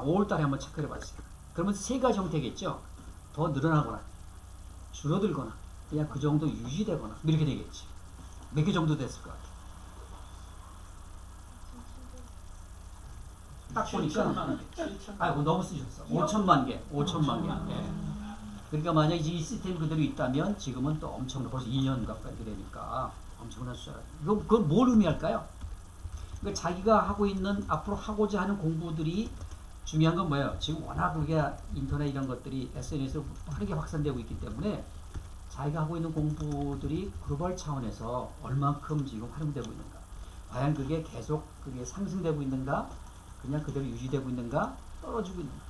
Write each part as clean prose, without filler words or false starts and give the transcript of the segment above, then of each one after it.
5월 달에 한번 체크를 해봤어요. 그러면 세 가지 형태겠죠. 더 늘어나거나 줄어들거나 그냥 그 정도 유지되거나 이렇게 되겠지. 몇 개 정도 됐을 것 같아요. 딱 보니까 아이고 너무 쓰셨어. 5천만 개. 5천만 개. 예. 그러니까 만약 이 시스템이 그대로 있다면 지금은 또 엄청나 벌써 2년 가까이 되니까 엄청난 숫자. 그건 뭘 의미할까요? 그러니까 자기가 하고 있는 앞으로 하고자 하는 공부들이 중요한 건 뭐예요? 지금 워낙 우리가 인터넷 이런 것들이 SNS로 빠르게 확산되고 있기 때문에 자기가 하고 있는 공부들이 글로벌 차원에서 얼만큼 지금 활용되고 있는가? 과연 그게 계속 그게 상승되고 있는가? 그냥 그대로 유지되고 있는가? 떨어지고 있는가?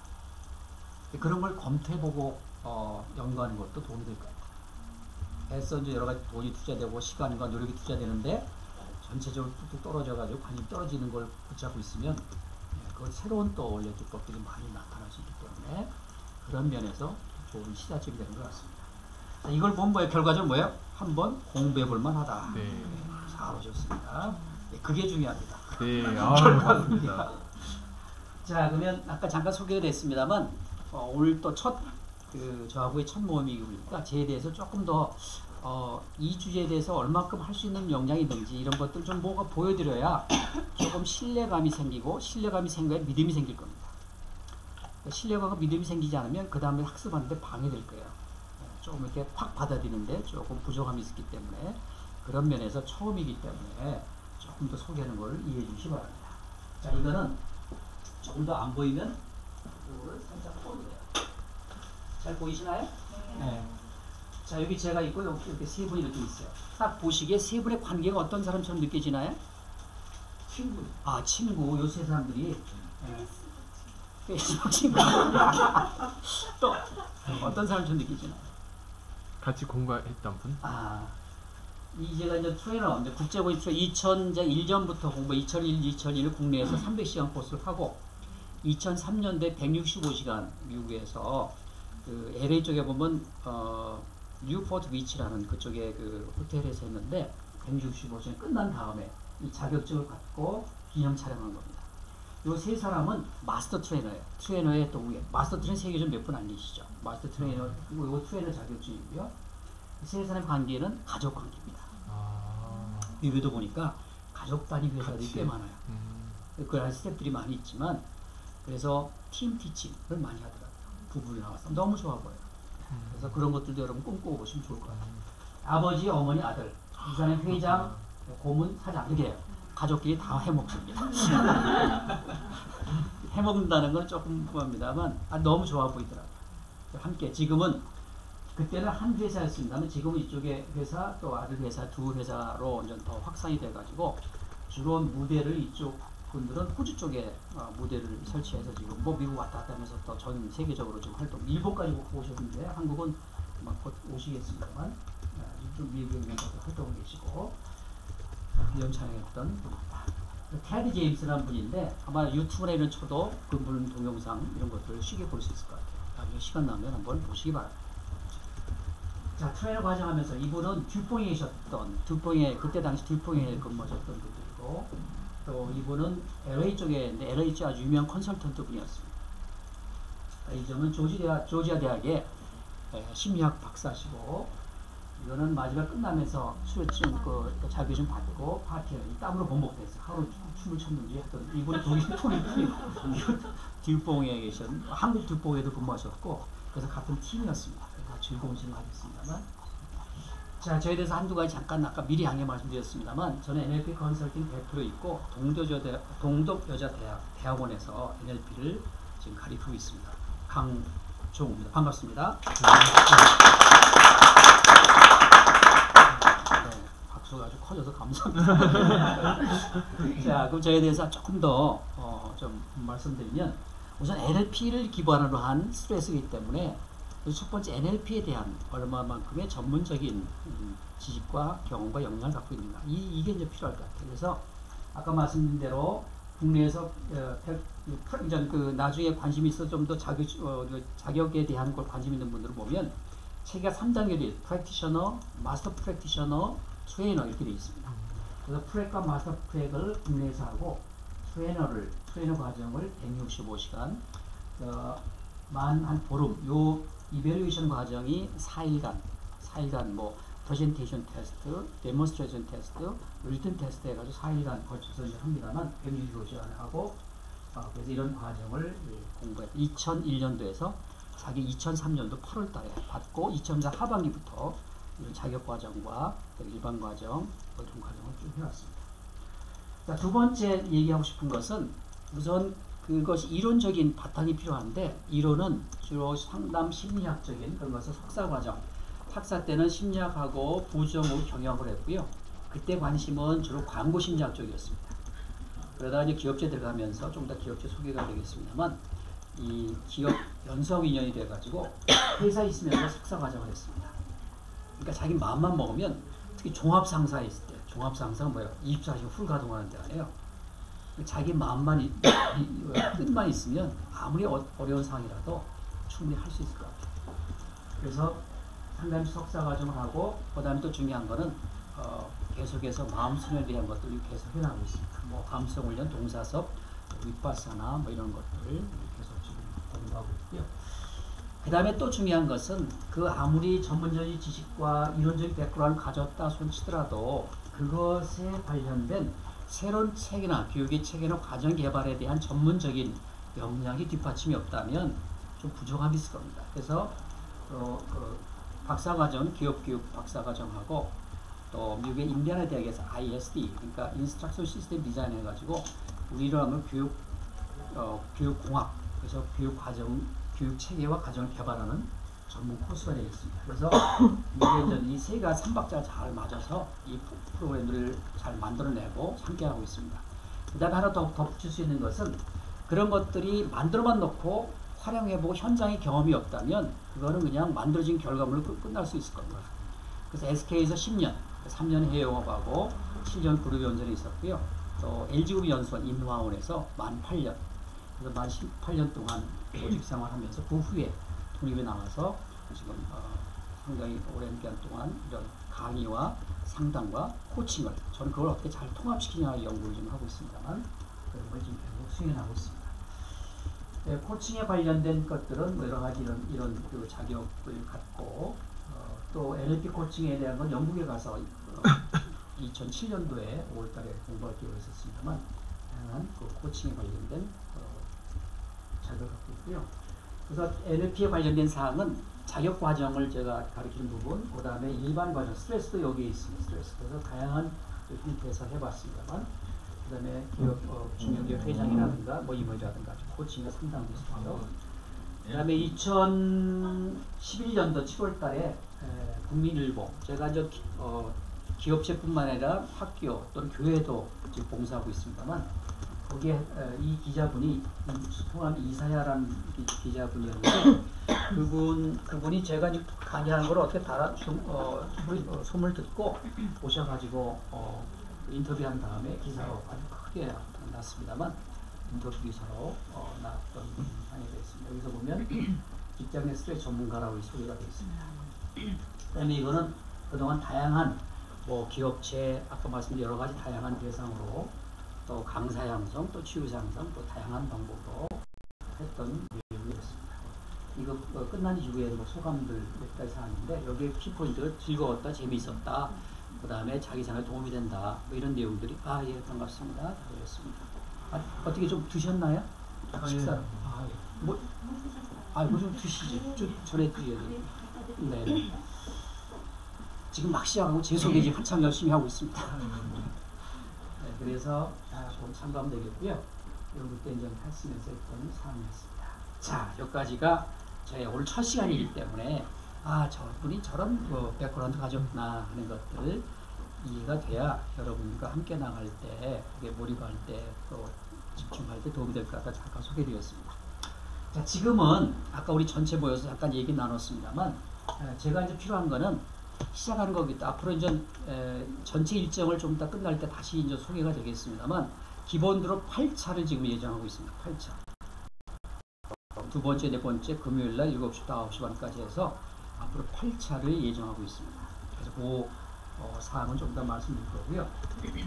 그런 걸 검토해보고 연구하는 것도 도움이 될 것 같아요. 애써 이제 여러 가지 돈이 투자되고 시간과 노력이 투자되는데 전체적으로 뚝뚝 떨어져가지고 관심이 떨어지는 걸 붙잡고 있으면 그 새로운 또 원래 기법들이 많이 나타날 수 있기 때문에 그런 면에서 좋은 시작점이 되는 것 같습니다. 자, 이걸 보면 뭐예요? 결과적으로 뭐예요? 한번 공부해 볼 만하다. 네. 잘 오셨습니다. 네, 그게 중요합니다. 네, 결과입니다. 자, 그러면 아까 잠깐 소개가 됐습니다만 오늘 또 저하고의 첫 모임이니까 저에 대해서 조금 더 이 주제에 대해서 얼마큼 할 수 있는 역량이 있는지 이런 것들 좀 보여드려야 조금 신뢰감이 생기고 신뢰감이 생겨야 믿음이 생길 겁니다. 신뢰감과 믿음이 생기지 않으면 그 다음에 학습하는데 방해될 거예요. 조금 이렇게 팍 받아들이는데 조금 부족함이 있기 때문에 그런 면에서 처음이기 때문에 조금 더 소개하는 걸 이해해 주시기 바랍니다. 자, 이거는 조금 더 안 보이면 이거를 살짝 보여드려요. 잘 보이시나요? 네. 자, 여기 제가 있고 여기 이렇게 세 분이 이렇게 있어요. 딱 보시기에 세 분의 관계가 어떤 사람처럼 느껴지나요? 친구. 아, 친구. 요 세 사람들이 페이스북 친구. 또 어떤 사람처럼 느껴지나요? 같이 공부했던 분? 아, 제가 이제 트레이너, 국제고위 트레이너 2001년부터 공부, 2001 국내에서 300시간 코스를 하고 2003년도에 165시간 미국에서 그 LA 쪽에 보면 뉴포트 비치라는 그쪽에 그 호텔에서 했는데 165시간 끝난 다음에 이 자격증을 받고 기념 촬영한 겁니다. 이 세 사람은 마스터 트레이너예요. 트레이너의 또 위에 마스터 트레이너 세계적으로 몇 분 안 계시죠? 마스터 트레이너 그리고 이 트레이너 자격증이고요. 세 사람의 관계는 가족 관계입니다. 리뷰도 보니까 가족 단위 회사들이 꽤 많아요. 그 안에 스태프들이 많이 있지만 그래서 팀 티칭을 많이 하더라고요. 부부를 나와서 너무 좋아 보여요. 그래서 그런 것들도 여러분 꿈꾸고 보시면 좋을 것 같아요. 아버지, 어머니, 아들, 이 사람의 회장, 고문, 사장 이렇게 가족끼리 다 해먹습니다. 해먹는다는 건 조금 무합니다만 너무 좋아 보이더라고요. 함께 지금은 그때는 한 회사였습니다만 지금은 이쪽에 회사 또 아들 회사 두 회사로 이제 더 확산이 돼가지고 주로 무대를 이쪽 분들은 호주 쪽에 무대를 설치해서 지금 뭐 미국 왔다 갔다 하면서 또 전 세계적으로 지금 활동 일본까지 오셨는데 한국은 막 곧 오시겠습니다만 이쪽 미국에 활동을 계시고 기념 촬영했던 분입니다. 테디 제임스라는 분인데 아마 유튜브나 이런 쳐도 그분 동영상 이런 것들을 쉽게 볼 수 있을 것 같아요. 나중에 시간 나면 한번 보시기 바랍니다. 자, 트레이너 과정하면서 이분은 듀퐁에 계셨던 그때 당시 듀퐁에 근무하셨던 분들이고 또 이분은 LA 쪽에 LA 쪽 아주 유명한 컨설턴트 분이었습니다. 이 점은 조지아 대학의 심리학 박사시고 이거는 마지막 끝나면서 수료증 자격증 받고 파티에 땀으로 번복돼서 하루 춤을 췄는지 했던 이분이 독일 듀퐁에 계신 한국 듀퐁에도 근무하셨고 그래서 같은 팀이었습니다. 다 즐거운 시간을 가졌습니다만 자, 저에 대해서 한두 가지 잠깐 아까 미리 양해 말씀드렸습니다만 저는 NLP 컨설팅 대표로 있고 동덕여자대학원에서 NLP를 지금 가르치고 있습니다. 강종우입니다. 반갑습니다. 네, 박수가 아주 커져서 감사합니다. 자, 그럼 저에 대해서 조금 더 좀 말씀드리면 우선 NLP를 기반으로 한 스트레스이기 때문에 첫 번째 NLP에 대한 얼마만큼의 전문적인 지식과 경험과 역량을 갖고 있는가 이게 이제 필요할 것 같아요. 그래서 아까 말씀드린 대로 국내에서 나중에 관심이 있어 좀 더 자격에 대한 걸 관심 있는 분들을 보면 체계가 3단계로 프랙티셔너, 마스터 프랙티셔너, 트레이너 이렇게 되어 있습니다. 그래서 프랙과 마스터 프랙을 국내에서 하고 트레이너 과정을 165시간 만 한 보름 요 이벨루에이션 과정이 4일간 뭐 프레젠테이션 테스트, 데몬스트레이션 테스트, 리튼 테스트 해가지고 4일간 거쳐서 이제 합니다만 백일로 제한하고 그래서 이런 과정을 공부해 2001년도에서 자기 2003년도 8월 달에 받고 2004 하반기부터 이런 자격 과정과 일반 과정 이런 과정을 쭉 해왔습니다. 자, 두 번째 얘기하고 싶은 것은 우선 그것이 이론적인 바탕이 필요한데 이론은 주로 상담 심리학적인 그런 것을 석사 과정 학사 때는 심리학하고 부정후 경영을 했고요. 그때 관심은 주로 광고 심리학 쪽이었습니다. 그러다가 이제 기업체 들어가면서 좀 더 기업체 소개가 되겠습니다만 이 기업 연수하고 인연이 돼가지고 회사에 있으면서 석사 과정을 했습니다. 그러니까 자기 마음만 먹으면 특히 종합상사에 있을 때 종합상사가 뭐예요? 24시간 풀 가동하는 데 아니에요. 자기 마음만 뜻만 있으면 아무리 어려운 상황이라도 충분히 할 수 있을 것 같아요. 그래서 상담 석사 과정을 하고 그 다음에 또 중요한 거는 계속해서 마음 수련에 대한 것들을 계속 해나가고 있습니다. 뭐 감성 훈련, 동사섭, 윗바사나 뭐 이런 것들을 계속 지금 공부하고 있고요. 그 다음에 또 중요한 것은 그 아무리 전문적인 지식과 이론적인 백그라운드 가졌다 손치더라도 그것에 관련된 새로운 체계나 교육의 체계나 과정 개발에 대한 전문적인 역량이 뒷받침이 없다면 좀 부족함이 있을 겁니다. 그래서 박사과정, 기업교육 박사과정하고 또 미국의 인디애나 대학에서 ISD, 그러니까 인스트럭션 시스템 디자인 해가지고 우리로 하면 교육공학, 그래서 교육과정, 교육체계와 과정을 개발하는 전문 코스가 되겠습니다. 그래서 이게 이 세 가지 3박자가 잘 맞아서 이 프로그램들을 잘 만들어내고 함께하고 있습니다. 그 다음에 하나 더 덧붙일 수 있는 것은 그런 것들이 만들어만 놓고 활용해보고 현장의 경험이 없다면 그거는 그냥 만들어진 결과물로 끝날 수 있을 겁니다. 그래서 SK에서 10년, 3년 해외 영업하고 7년 그룹 연수원에 있었고요. 또 LG그룹 연수원 인화원에서 만 8년, 그래서 만 18년 동안 조직 생활하면서 그 후에 독립에 나와서 지금 상당히 오랜 기간 동안 이런 강의와 상담과 코칭을 저는 그걸 어떻게 잘 통합시키냐 연구를 좀 하고 있습니다만 그런 걸 지금 계속 수행하고 있습니다. 네, 코칭에 관련된 것들은 뭐 여러 가지 이런 그 자격을 갖고 또 NLP 코칭에 대한 건 영국에 가서 2007년도에 5월달에 공부할 기회가 있었습니다만 다양한 그 코칭에 관련된 자격을 갖고 있고요. 그래서 NLP에 관련된 사항은 자격 과정을 제가 가르치는 부분, 그 다음에 일반 과정, 스트레스도 여기에 있습니다. 스트레스. 그래서 다양한 형태에서 해봤습니다만, 그 다음에 기업, 중견기업 회장이라든가, 뭐 임원이라든가, 코칭과 상담도 있었고요. 그 다음에 2011년도 7월 달에 국민일보, 제가 이제 기업체뿐만 아니라 학교 또는 교회도 지금 봉사하고 있습니다만, 거기에 이 기자분이 통합 이사야라는 기자분이었는데 그분이 제가 강의하는 걸 어떻게 소문을 듣고 오셔가지고 인터뷰한 다음에 기사로 아주 크게 났습니다만 인터뷰 기사로 나왔던 상이 되었습니다. 여기서 보면 직장 내 스트레스 전문가라고 소개가 되어 있습니다. 그다음에 이거는 그동안 다양한 뭐 기업체 아까 말씀드린 여러 가지 다양한 대상으로 또 강사 양성, 또 치유사 양성, 또 다양한 방법으로 했던 내용이었습니다. 이거 끝난 이후에 뭐 소감들 몇 가지 사항인데 여기에 키포인트가 즐거웠다, 재미있었다, 그 다음에 자기 생활에 도움이 된다, 뭐 이런 내용들이 예 반갑습니다. 다 되었습니다. 어떻게 좀 드셨나요? 식사? 뭐 좀 드시지. 전에 드려야 돼요. 네. 지금 막 시작하고 제 소개 지금 한참 열심히 하고 있습니다. 네, 그래서 좀 참고하면 되겠고요. 이런 때 이제 했으면서 했던 사항이었습니다. 자, 여기까지가 제 오늘 첫 시간이기 때문에 저분이 저런 백그라운드 가졌구나 하는 것들 이해가 돼야 여러분과 함께 나갈 때, 그게 몰입할 때, 또 집중할 때 도움이 될 것 같아 잠깐 소개드렸습니다. 자, 지금은 아까 우리 전체 모여서 잠깐 얘기 나눴습니다만 제가 이제 필요한 거는 시작하는 거겠다. 앞으로 이제 전체 일정을 좀 이따 끝날 때 다시 이제 소개가 되겠습니다만 기본으로 8차를 지금 예정하고 있습니다. 8차. 두 번째, 네 번째 금요일 날 7시부터 9시 반까지 해서 앞으로 8차를 예정하고 있습니다. 그래서 그 사항은 좀 더 말씀드릴 거고요.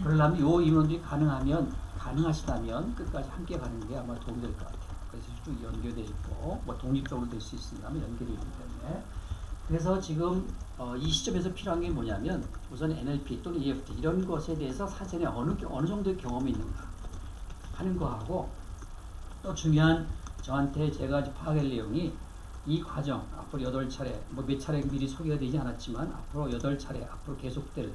그러려면 이 인원들이 가능하시다면 끝까지 함께 가는 게 아마 도움이 될 것 같아요. 그래서 쭉 연결되어 있고 뭐 독립적으로 될 수 있습니다만 연결이 있기 때문에 그래서 지금 이 시점에서 필요한 게 뭐냐면 우선 NLP 또는 EFT 이런 것에 대해서 사전에 어느 정도의 경험이 있는가 하는 거하고 또 중요한 저한테 제가 파악할 내용이 이 과정 앞으로 8차례 뭐 몇 차례 미리 소개가 되지 않았지만 앞으로 8차례 앞으로 계속될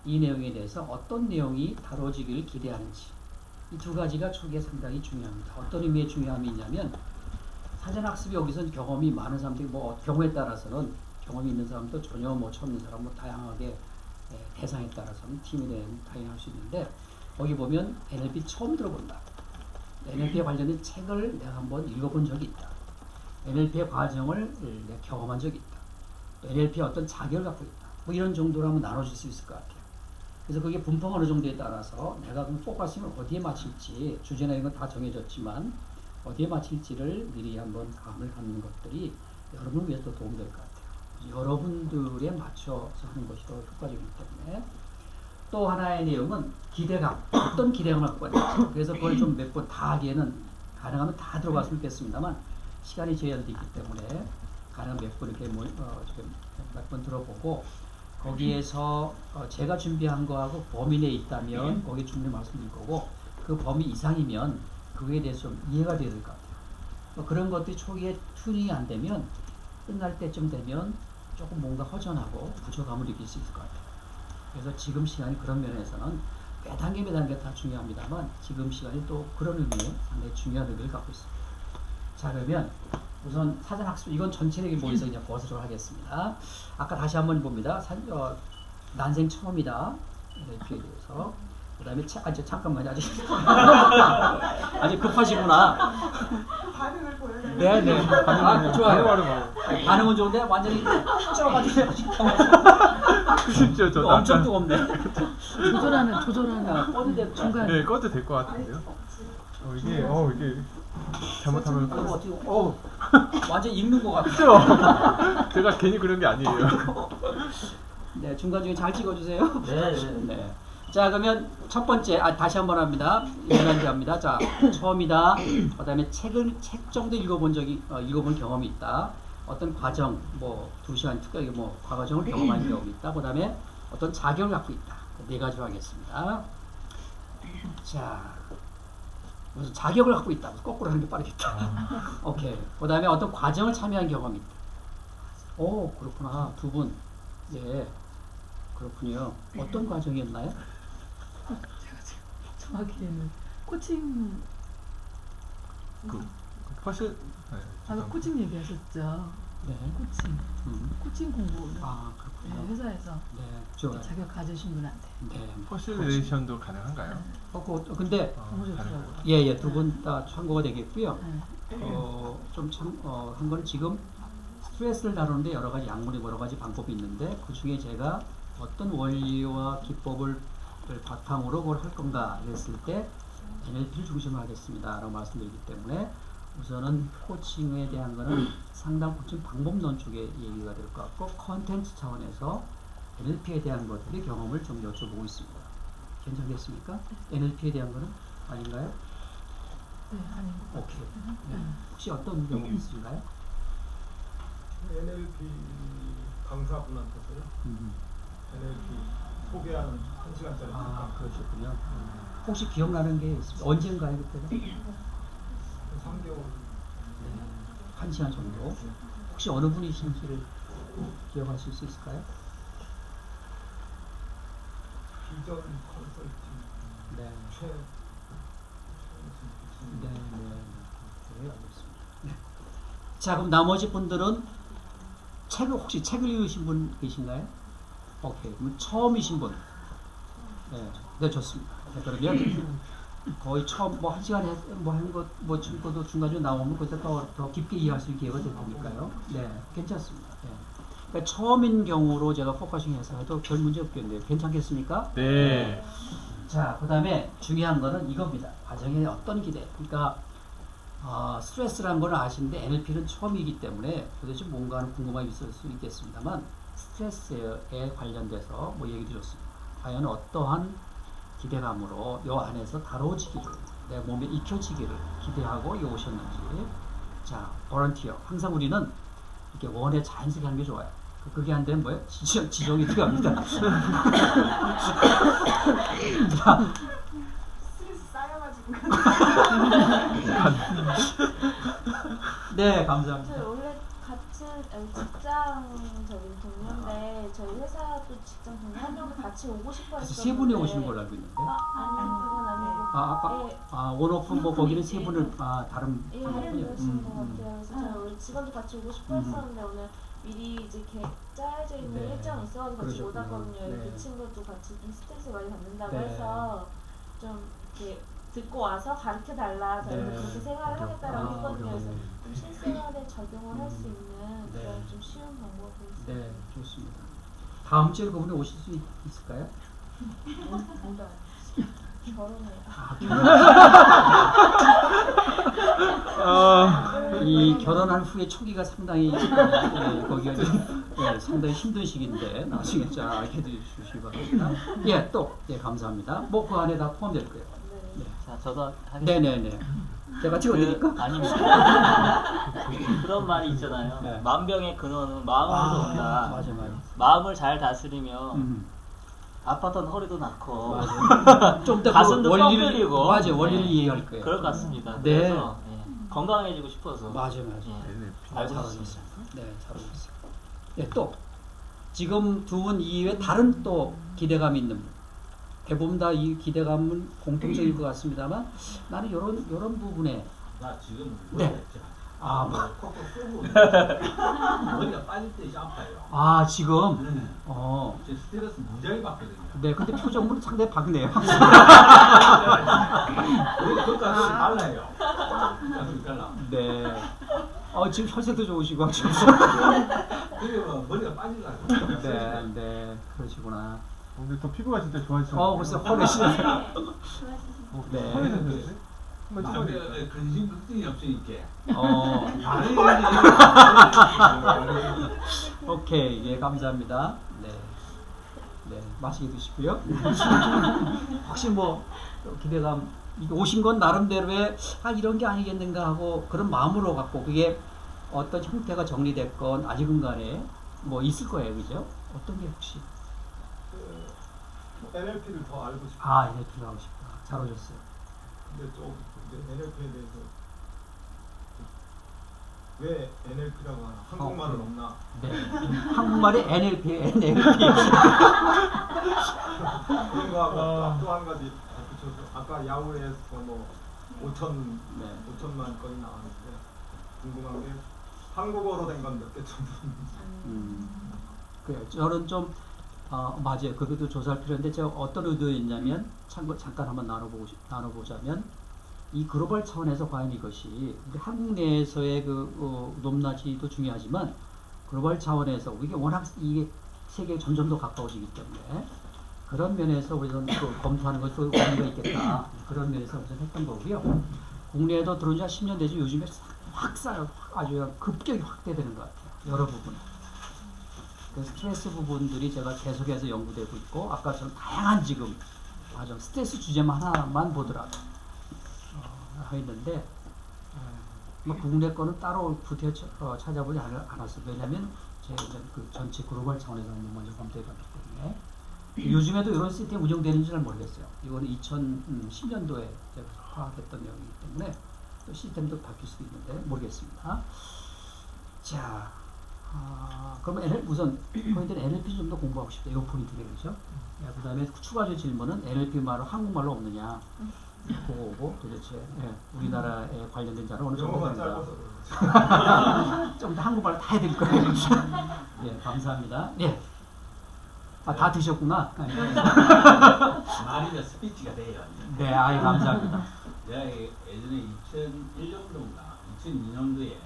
이 내용에 대해서 어떤 내용이 다뤄지기를 기대하는지 이 두 가지가 초기에 상당히 중요합니다. 어떤 의미의 중요함이 있냐면 사전학습이 여기서 경험이 많은 사람들이 뭐 경우에 따라서는 경험이 있는 사람도 전혀 뭐 처음 있는 사람 뭐 다양하게 대상에 따라서는 팀에 대한 다양할 수 있는데 거기 보면 NLP 처음 들어본다. NLP에 관련된 책을 내가 한번 읽어본 적이 있다. NLP의 과정을 내가 경험한 적이 있다. 또 NLP의 어떤 자격을 갖고 있다. 뭐 이런 정도로 한번 나눠줄 수 있을 것 같아요. 그래서 그게 분포가 어느 정도에 따라서 내가 그럼 포커싱을 어디에 맞출지 주제나 이런 건 다 정해졌지만 어디에 맞출지를 미리 한번 감을 갖는 것들이 여러분을 위해서 도움이 될 것 같아요. 여러분들에 맞춰서 하는 것이 더 효과적이기 때문에 또 하나의 내용은 기대감, 어떤 기대감을 갖고 있는지 그래서 그걸 좀 몇 번 다 하기에는 가능하면 다 들어갔으면 좋겠습니다만 시간이 제한되어 있기 때문에 가능한 몇 번 이렇게 몇 번 들어보고 거기에서 제가 준비한 거하고 범위 내에 있다면 거기에 충분히 말씀드릴 거고 그 범위 이상이면 그거에 대해서 좀 이해가 돼야 될 것 같아요. 그런 것들이 초기에 튜닝이 안 되면 끝날 때쯤 되면 조금 뭔가 허전하고 부족함을 느낄 수 있을 것 같아요. 그래서 지금 시간이 그런 면에서는 몇 단계 몇 단계 다 중요합니다만 지금 시간이 또 그런 의미에 상당히 중요한 의미를 갖고 있습니다. 자 그러면 우선 사전학습 이건 전체적인 모의서 그냥 벗으로 하겠습니다. 아까 다시 한번 봅니다. 난생 처음이다. NLP에 대해서. 그 다음에 잠깐만요. 아직 급하시구나. 반응을 보여요. 네네. 좋아요. 반응은 좋은데 완전히 쩔어가지고 쉽죠. 저 엄청 뜨겁네. 조절하는 중간. 네, 꺼도 될 것 같은데요. 이게 잘못하면 완전 읽는 것 같아요. 제가 괜히 그런 게 아니에요. 네, 중간 중에 잘 찍어주세요. 네. 자, 그러면 첫 번째, 다시 한번 합니다. 합니다. 자, 처음이다. 그 다음에 책 정도 읽어본 경험이 있다. 어떤 과정, 뭐, 2시간 특별히 뭐, 과정을 경험한 경험이 있다. 그 다음에 어떤 자격을 갖고 있다. 4가지로 하겠습니다. 자, 무슨 자격을 갖고 있다. 거꾸로 하는 게 빠르겠다. 오케이. 그 다음에 어떤 과정을 참여한 경험이 있다. 오, 그렇구나. 2분. 예. 그렇군요. 어떤 과정이었나요? 제가 지금 정확히는 코칭 사실 코칭 얘기하셨죠. 네. 코칭 공부. 그렇군요. 네, 회사에서 네, 좋아요. 자격 가지신 분한테. 네. 퍼실레이션도 가능한가요? 근데 너무 좋더라고요. 예, 2분 다 참고가 되겠고요. 네. 한 거는 지금 스트레스를 다루는데 여러 가지 약물이 여러 가지 방법이 있는데 그 중에 제가 어떤 원리와 기법을 바탕으로 그걸 할 건가 했을 때 NLP를 중심으로 하겠습니다 라고 말씀드리기 때문에 우선은 코칭에 대한 거는 상당 코칭 방법론 쪽에 얘기가 될 것 같고 컨텐츠 차원에서 NLP에 대한 것들의 경험을 좀 여쭤보고 있습니다. 괜찮겠습니까? NLP에 대한 거는 아닌가요? 네, 아닙니다. 오케이. 네. 혹시 어떤 경험 있으신가요? NLP 강사분한테서요. NLP 소개하는 1시간짜리. 그러셨군요. 혹시 기억나는 게 있습니까? 언젠가요, 그때는? 3개월. 1시간 정도. 혹시 어느 분이신지를 기억하실 수 있을까요? 비전 컨설팅. 네. 네, 알겠습니다. 네. 자, 그럼 나머지 분들은 혹시 책을 읽으신 분 계신가요? 오케이. 그럼 처음이신 분. 네, 좋습니다. 네, 그러면 거의 처음 한 시간에 친구도 중간중간 나오면 그때 더 깊게 이해할 수 있는 기회가 될 테니까요. 네, 괜찮습니다. 네. 그러니까 처음인 경우로 제가 포커싱해서 해도 별 문제 없겠네요. 괜찮겠습니까? 네. 자, 그 다음에 중요한 거는 이겁니다. 과정에 어떤 기대. 그러니까 스트레스라는 걸 아시는데 NLP는 처음이기 때문에 도대체 뭔가 하는 궁금함이 있을 수 있겠습니다만 스트레스에 관련돼서 얘기 드렸습니다. 과연 어떠한 기대감으로 이 안에서 다뤄지기를 내 몸에 익혀지기를 기대하고 여기 오셨는지. 자, 보런티어. 항상 우리는 이렇게 원에 자연스럽게 하는 게 좋아요. 그게 안 되면 뭐예요? 지정이 들어갑니다. 자, 스트레스 쌓여가지고. 네, 저희 감사합니다. 원래 같은 직장적인 동료인데 저희 회사도 직장 동료 한 명도 같이 오고 싶어 그래서 했었는데 세 분이 오시는 걸로 알고 있는데. 아니 그건 아니고 아까 예, 원오프 뭐 거기는 세 분을 다른 예, 분이요. 할인되신 것 같아요. 그래서 저희 원래 직원도 같이 오고 싶어 했었는데 오늘 미리 이제 짜여져 있는 네. 일정이 있어서 같이 못 그러셨군요. 왔거든요. 네. 그 친구도 같이 좀 스트레스 많이 받는다고 네. 해서 좀 이렇게 듣고 와서 가르쳐 달라. 저희는 네. 그렇게 생활을 하겠다라고 했거든요. 그래서 어려워요. 좀 실생활에 적용을 할 수 있는 네. 그런 좀 쉬운 방법이 있어요. 네, 좋습니다. 다음 주에 그분이 오실 수 있을까요? 결혼해요. 이 결혼한 후에 초기가 상당히 거기가 상당히 힘든 시기인데 나중에 잘 알게 해주시기 바랍니다. 예, 또 감사합니다. 뭐 그 안에 다 포함될 거예요. 네. 자, 저도 하겠습니다. 네네네. 제가 찍어드릴까? 아닙니다. 그런 말이 있잖아요. 네. 만병의 근원은 마음에서 온다. 맞아. 마음을 잘 다스리면 아팠던 허리도 낫고 좀더 가슴도 뻥 원리를 뚫리고 원리를 네. 이해할 거예요. 그럴 것 같습니다. 네. 그래서 건강해지고 싶어서 맞아. 예, 잘 알고 잘하셨어요. 있습니다. 네, 잘하셨어요. 네, 또 지금 두 분 이외에 다른 또 기대감 있는 분. 대부분 다 이 기대감은 공통적일 것 같습니다만 나는 요런 부분에 나 지금 네. 콕콕 쏘고 머리가 빠질 때 이제 아파요. 지금 제 스트레스 무지하게 받거든요. 네, 근데 표정은 상당히 밝네요. 그것까지 달라요. 달라. 네. 지금 혈색도 좋으시고 지금. 그리고 머리가 빠지려고. 네, 그러시구나. 근데 더 피부가 진짜 좋아지셨어요. 벌써 환해지네. 네. 환해졌는데? 한번 찍어드릴까요? 남자가 근심 걱정이 없으니까. 오케이, 예, 감사합니다. 네, 맛있게 드시고요. 혹시 뭐 기대감 오신 건 나름대로의 이런 게 아니겠는가 하고 그런 마음으로 갖고 그게 어떤 형태가 정리됐건 아직은 간에 뭐 있을 거예요, 그죠? 어떤 게 혹시? NLP를 더 알고 싶어요. NLP를 하고 싶다. 잘 오셨어요. 근데 좀 이제 NLP에 대해서 왜 NLP라고 하나? 한국말은 없나? 네. 한국말이 NLP. 그런 거하고 또 한 가지 붙여서 아까 야후에서 뭐 5천만 건이 나왔는데 궁금한 게 한국어로 된 건 몇 개 정도 있는지. 그래요. 저는 좀 맞아요. 그것도 조사할 필요한데 제가 어떤 의도였냐면 잠깐 한번 나눠보자면 이 글로벌 차원에서 과연 이것이 한국 내에서의 높낮이도 중요하지만 글로벌 차원에서 이게 워낙 이게 세계에 점점 더 가까워지기 때문에 그런 면에서 우리는 또 검토하는 것도 의미가 있겠다. 그런 면에서 우선 했던 거고요. 국내에도 들어온 지 한 10년 되죠. 요즘에 확 쌓여 아주 급격히 확대되는 것 같아요. 여러 부분. 그 스트레스 부분들이 제가 계속해서 연구되고 있고 아까처럼 다양한 지금 스트레스 주제만 하나만 보더라도 있는데 국내 거는 따로 구태 찾아보지 않았어요. 왜냐하면 제가 그 전체 글로벌 차원에서 먼저 검토해봤기 때문에 요즘에도 이런 시스템이 운영되는지 잘 모르겠어요. 이거는 2010년도에 제가 파악했던 내용이기 때문에 또 시스템도 바뀔 수도 있는데 모르겠습니다. 자, 그러면 우선 포인트는 NLP 좀 더 공부하고 싶다. 이거 포인트네요, 그렇죠? 그 다음에 추가적 질문은 NLP 말로 한국말로 없느냐? 그거고 도대체 우리나라에 관련된 자는 어느 정도 영어만 됩니다. 짧아서 좀 더 한국말로 다 해야 될 거예요. 예, 감사합니다. 예. 다 드셨구나. 말이 스피치가 돼요. 네, 감사합니다. 내가 예전에 2001년도인가 2002년도에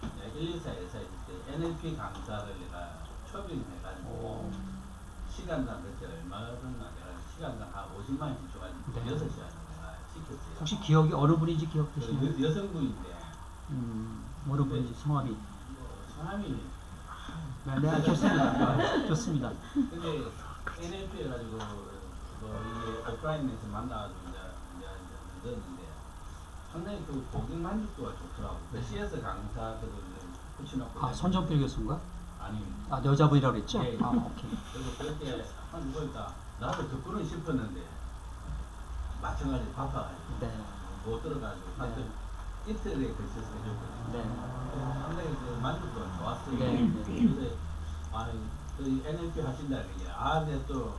114에서 있을 때 NLP 강사를 내가 초빙해가지고 시간당 그때 얼마였나 내가 시간당 한 50만 원 줘가지고 네. 6시간 내가 시켰어요. 혹시 기억이 어느 분인지 기억되시나요? 여성분인데 어느 분인지 성함이? 성함이 네, 좋습니다. 좋습니다. 근데 NLP 해가지고 이게 오프라인에서 만나가지고 이제 만들었는데 상당히 그 고객 만족도가 좋더라고. 그 CS 강사들을 붙여놓고. 아, 손정필 교수인가? 아닙니다. 아, 여자분이라고 그랬죠? 예, 예. 아, 오케이. 그리고 그렇게 한 보니까 나도 듣고는 싶었는데 마찬가지 바빠가지고 네. 못 들어가지고 사실 이틀에 걸쳐서 해줬거든요. 네. 상당히 그 만족도가 좋았어요. 네. 근데 그 NLP 하신다는 게 근데 또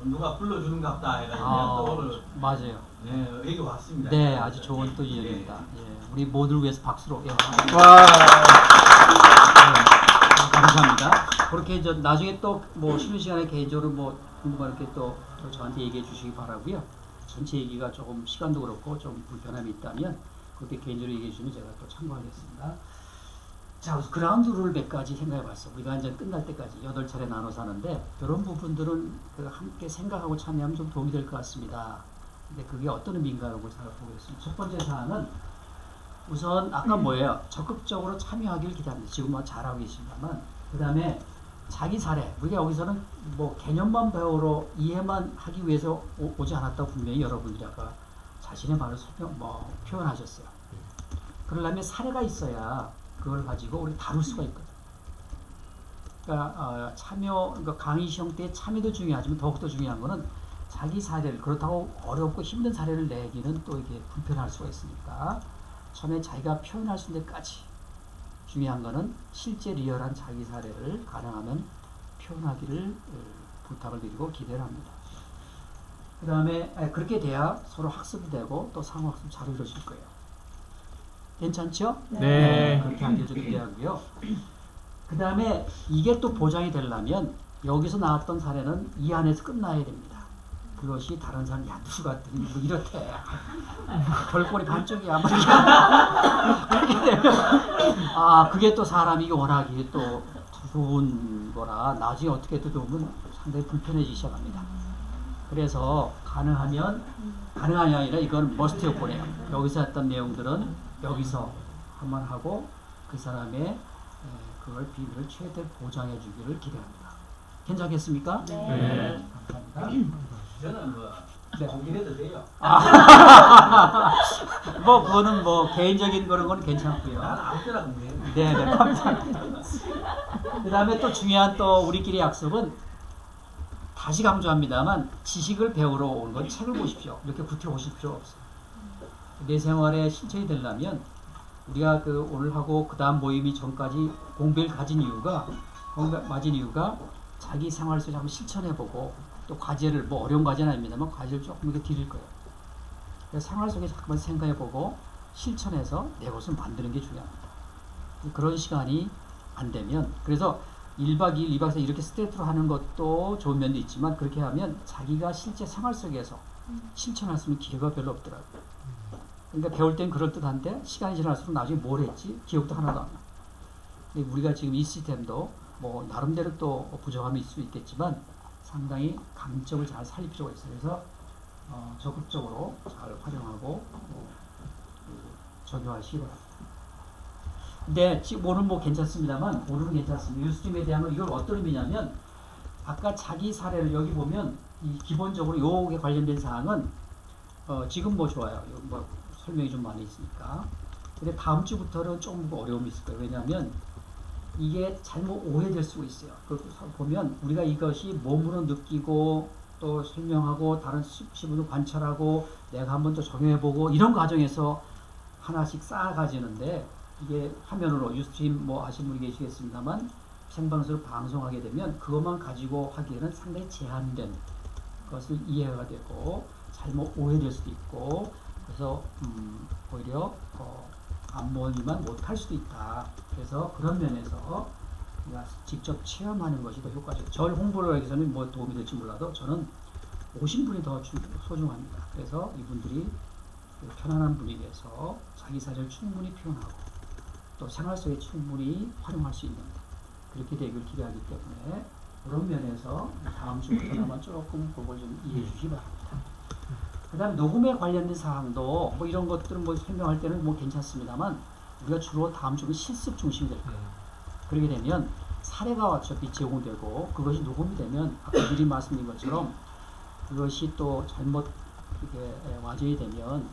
누가 불러주는갑다 해가지고 아, 또 오늘 맞아요. 네, 여기 왔습니다. 네, 아주 좋은 또 인연입니다. 예. 예, 우리 모두를 위해서 박수로. 예. 와. 감사합니다. 그렇게 나중에 또 뭐 쉬는 시간에 개인적으로 뭐 궁금한 게 또 저한테 얘기해 주시기 바라고요. 전체 얘기가 조금 시간도 그렇고 좀 불편함이 있다면 그렇게 개인적으로 얘기해 주시면 제가 또 참고하겠습니다. 자, 그라운드 룰 몇 가지 생각해 봤어. 우리가 이제 끝날 때까지 8차례 나눠서 하는데 이런 부분들은 그 함께 생각하고 참여하면 좀 도움이 될 것 같습니다. 근데 그게 어떤 의미인가를 살펴보겠습니다. 첫 번째 사항은 우선 아까 뭐예요? 적극적으로 참여하기를 기대합니다. 지금 뭐 잘하고 계십니다만 그 다음에 자기 사례. 우리가 여기서는 뭐 개념만 배우러 이해만 하기 위해서 오지 않았다고 분명히 여러분들이 아까 자신의 말을 표현하셨어요. 그러려면 사례가 있어야 그걸 가지고 우리 다룰 수가 있거든. 그러니까 그러니까 강의 시험 때 참여도 중요하지만 더욱더 중요한 거는 자기 사례를, 그렇다고 어렵고 힘든 사례를 내기는 또 이게 불편할 수가 있으니까 처음에 자기가 표현할 수 있는 데까지. 중요한 거는 실제 리얼한 자기 사례를 가능하면 표현하기를 부탁을 드리고 기대를 합니다. 그 다음에 그렇게 돼야 서로 학습이 되고 또 상호 학습 잘 이루어질 거예요. 괜찮죠? 네. 그렇게 하기를 좀 기대하고요. 그 다음에 이게 또 보장이 되려면 여기서 나왔던 사례는 이 안에서 끝나야 됩니다. 그것이 다른 사람, 야, 누가 뭐 이렇대. 별꼴이 반쪽이야. 그렇게 되면, 그게 또 사람이 워낙에 또 좋은 거라 나중에 어떻게 또 보면 상당히 불편해지기 시작합니다. 그래서 가능하면, 가능하냐 아니라 이건 머스트 요건이에요. 여기서 했던 내용들은 여기서 한번 하고 그 사람의 그걸 비밀을 최대 보장해 주기를 기대합니다. 괜찮겠습니까? 네. 감사합니다. 저는 뭐 네. 공개해도 돼요. 뭐 그거는 뭐 개인적인 그런 건 괜찮고요. 난 아무 때나 공개해. 네, 감사합니다. 그 다음에 또 중요한 또 우리끼리 약속은 다시 강조합니다만 지식을 배우러 온 건 책을 보십시오. 이렇게 구태 오실 필요가 없어요. 내 생활에 실천이 되려면 우리가 그 오늘 하고 그 다음 모임이 전까지 공부를 가진 이유가 자기 생활 속에 한번 실천해보고 또 과제를 뭐 어려운 과제는 아닙니다만 과제를 조금 이렇게 드릴 거예요. 그래서 생활 속에 잠깐만 생각해보고 실천해서 내 것을 만드는 게 중요합니다. 그런 시간이 안 되면 그래서 1박 2일, 2박 4일 이렇게 스트레이트로 하는 것도 좋은 면도 있지만 그렇게 하면 자기가 실제 생활 속에서 실천할 수 있는 기회가 별로 없더라고요. 그러니까 배울 땐 그럴듯한데 시간이 지날수록 나중에 뭘 했지? 기억도 하나도 안 나. 근데 우리가 지금 이 시스템도 뭐 나름대로 또 부족함이 있을 수 있겠지만 상당히 강점을 잘 살릴 필요가 있어요. 그래서 적극적으로 잘 활용하고 적용하시기 바랍니다. 근데 지금 오늘 뭐 괜찮습니다만 오늘은 괜찮습니다. 유스트림에 대한 건 이걸 어떤 의미냐면 아까 자기 사례를 여기 보면 이 기본적으로 요게 관련된 사항은 지금 뭐 좋아요. 뭐 설명이 좀 많이 있으니까. 근데 다음 주부터는 좀 어려움이 있을 거예요. 왜냐하면 이게 잘못 오해될 수가 있어요. 보면 우리가 이것이 몸으로 느끼고 또 설명하고 다른 시분을 관찰하고 내가 한번 더 적용해보고 이런 과정에서 하나씩 쌓아가지는데 이게 화면으로 유스트림 뭐 하신 분이 계시겠습니다만 생방송으로 방송하게 되면 그것만 가지고 하기에는 상당히 제한된 것을 이해가 되고 잘못 오해될 수도 있고 그래서 오히려 안모니만 못할 수도 있다. 그래서 그런 면에서 우리가 직접 체험하는 것이 더 효과적이에요. 저를 홍보를 하기 위해서는 뭐 도움이 될지 몰라도 저는 오신 분이 더 소중합니다. 그래서 이분들이 편안한 분위기에서 자기 사실을 충분히 표현하고 또 생활 속에 충분히 활용할 수 있는 그렇게 되길 기대하기 때문에 그런 면에서 다음 주부터나마 조금 그걸 좀 이해해 주시기 바랍니다. 그 다음에 녹음에 관련된 사항도 뭐 이런 것들은 뭐 설명할 때는 뭐 괜찮습니다만 우리가 주로 다음 주는 실습 중심이 될 거예요. 그렇게 되면 사례가 어차피 제공되고 그것이 녹음이 되면 아까 미리 말씀드린 것처럼 그것이 또 잘못 이렇게 와전이 되면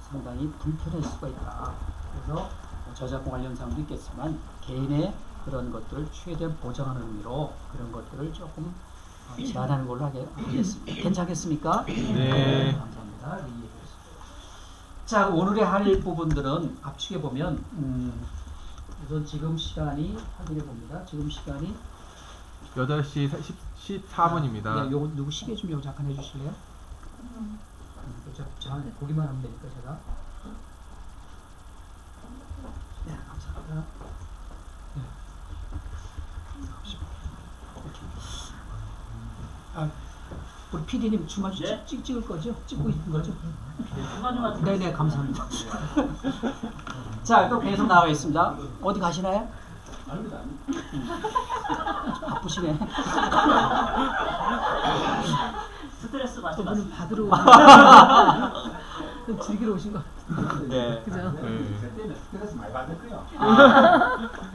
상당히 불편할 수가 있다. 그래서 저작권 관련 사항도 있겠지만 개인의 그런 것들을 최대한 보장하는 의미로 그런 것들을 조금 제한하는 걸로 하겠습니다. 괜찮겠습니까? 네. 감사합니다. 자, 오늘의 할 부분들은 압축해 보면 우선 지금 시간이 확인해 봅니다. 지금 시간이 8시 14분입니다. 네, 요거 누구 시계 좀 잠깐 해주실래요? 자, 보기만 하면 되니까 제가. 네, 감사합니다. 네. 아, 우리 PD님 주말 네? 찍을 거죠? 찍고 있는 거죠? 중간중간 네네, 감사합니다. 자, 또 계속 나와 있습니다. 어디 가시나요? 아닙니다. 바쁘시네. 스트레스 받지 저분은 마세요. 받으러 오신 좀 즐기러 오신 것 같아요. 네. 그죠? 그때는 스트레스 많이 받을 거예요.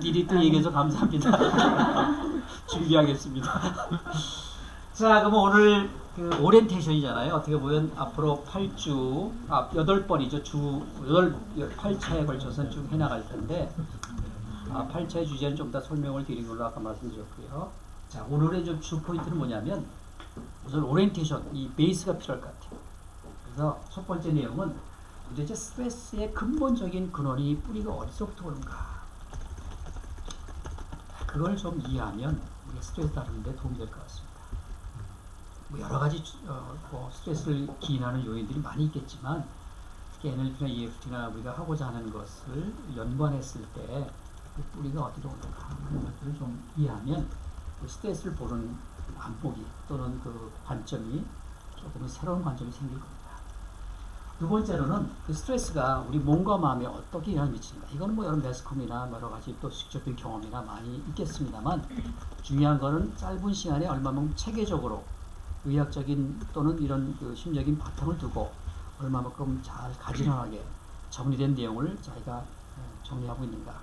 미리 또 얘기해서 감사합니다. 준비하겠습니다. 자, 그럼 오늘 그 오리엔테이션이잖아요. 어떻게 보면 앞으로 8주, 8번이죠. 8차에 걸쳐서 쭉 해나갈 텐데, 8차의 주제는 좀 더 설명을 드린 걸로 아까 말씀드렸고요. 자, 오늘의 좀 주 포인트는 뭐냐면, 우선 오리엔테이션, 이 베이스가 필요할 것 같아요. 그래서 첫 번째 내용은 도대체 스트레스의 근본적인 근원이 뿌리가 어디서부터 오는가. 그걸 좀 이해하면 우리가 스트레스 다루는데 도움이 될 것 같습니다. 뭐 여러 가지 스트레스를 기인하는 요인들이 많이 있겠지만 특히 NLP나 EFT나 우리가 하고자 하는 것을 연관했을 때 그 뿌리가 어디로 오는가 하는 것들을 좀 이해하면 그 스트레스를 보는 안보기 또는 그 관점이 조금 새로운 관점이 생길 겁니다. 두 번째로는 그 스트레스가 우리 몸과 마음에 어떻게 영향을 미치는가. 이거는 뭐 여러 매스컴이나 여러 가지 또 직접적인 경험이나 많이 있겠습니다만 중요한 거는 짧은 시간에 얼마만큼 체계적으로 의학적인 또는 이런 그 심리적인 바탕을 두고 얼마만큼 잘 가지런하게 정리된 내용을 자기가 정리하고 있는가.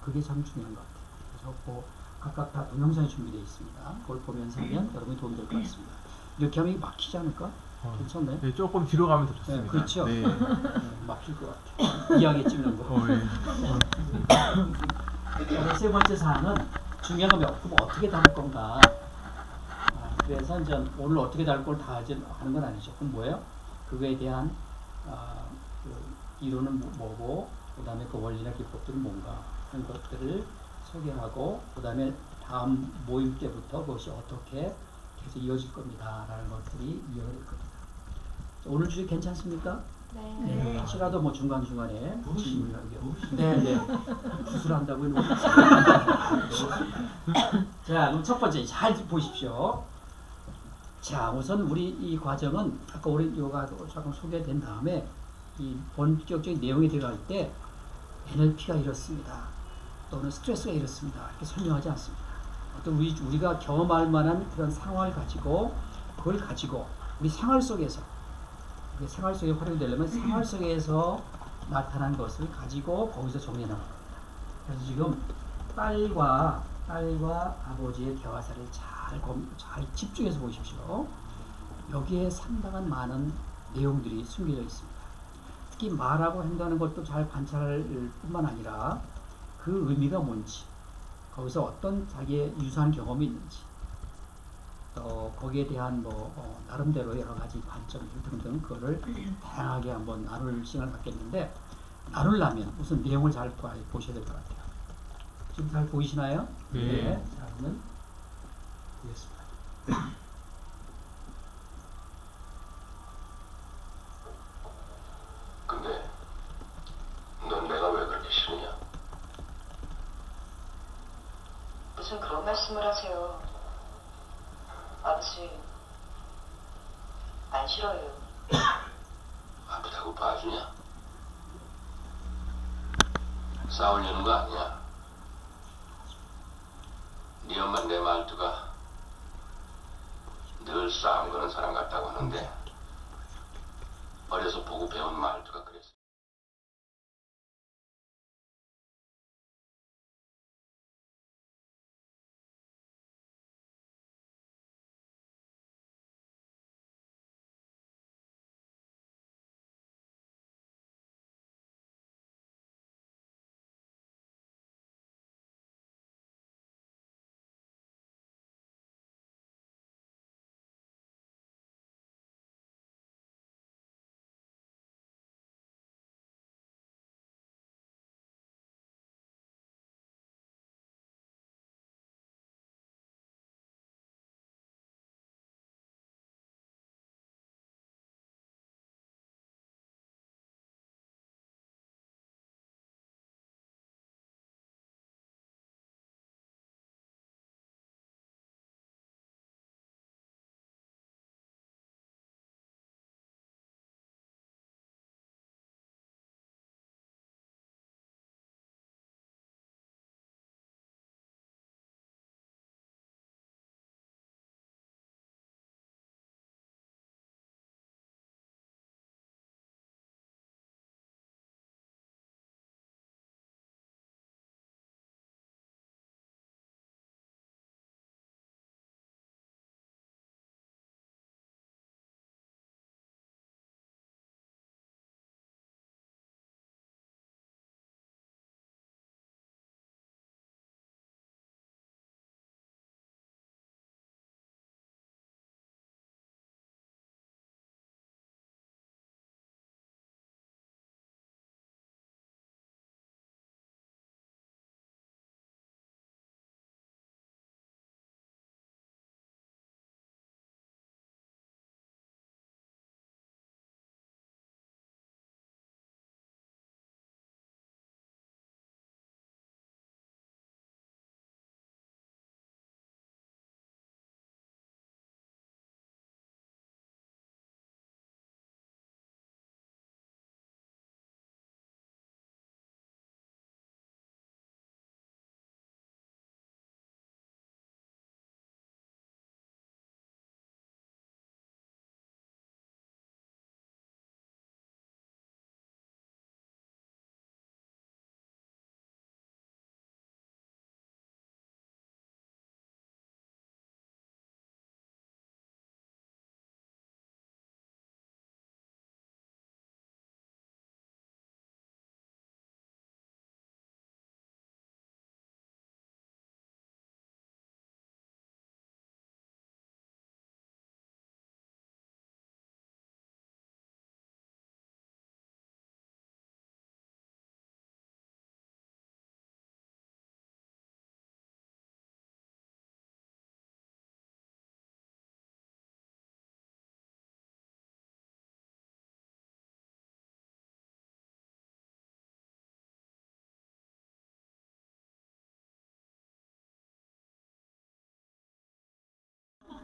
그게 참 중요한 것 같아요. 그래서 뭐 각각 다 동영상이 준비되어 있습니다. 그걸 보면서 하면 여러분이 도움이 될 것 같습니다. 이렇게 하면 막히지 않을까? 괜찮나요? 네, 조금 뒤로 가면 더 좋습니다. 네, 그렇죠. 네. 막힐 것 같아요. 이야기 찍는 거. 네. 세 번째 사항은 중요한 건 어떻게 다룰 건가. 그래서 이제 오늘 어떻게 다룰 걸 다 하는 건 아니죠. 그럼 뭐예요? 그거에 대한 그 이론은 뭐고, 그 다음에 그 원리나 기법들은 뭔가 하는 것들을 소개하고, 그 다음에 다음 모임 때부터 그것이 어떻게 계속 이어질 겁니다. 라는 것들이 이어가 될 겁니다. 오늘 주제 괜찮습니까? 네. 네. 혹시라도 뭐 중간중간에 질문을 하게요. 네네. 구술한다고 해놓고. 자, 그럼 첫 번째 잘 보십시오. 자, 우선 우리 이 과정은 아까 우리 요가 조금 소개된 다음에 이 본격적인 내용에 들어갈 때 NLP가 이렇습니다. 또는 스트레스가 이렇습니다. 이렇게 설명하지 않습니다. 어떤 우리가 경험할 만한 그런 상황을 가지고 그걸 가지고 우리 생활 속에서 생활 속에 활용되려면 생활 속에서 나타난 것을 가지고 거기서 정리해 나갑니다. 그래서 지금 딸과 아버지의 대화사를 잘 집중해서 보십시오. 여기에 상당한 많은 내용들이 숨겨져 있습니다. 특히 말하고 행동하는 것도 잘 관찰할 뿐만 아니라 그 의미가 뭔지, 거기서 어떤 자기의 유사한 경험이 있는지, 또 거기에 대한 나름대로 여러 가지 관점 등등 그거를 다양하게 한번 나눌 시간을 갖겠는데, 나누려면 우선 내용을 잘 보셔야 될 것 같아요. 지금 잘 보이시나요? 네. 자, 그러면 보겠습니다. 근데 넌 내가 왜 그렇게 싫으냐? 무슨 그런 말씀을 하세요. 아버지, 안 싫어요. 아프다고 봐주냐? 싸우려는 거 아니야. 네 엄마 내 말투가 늘 싸움 거는 사람 같다고 하는데 어려서 보고 배운 말투가 그랬어.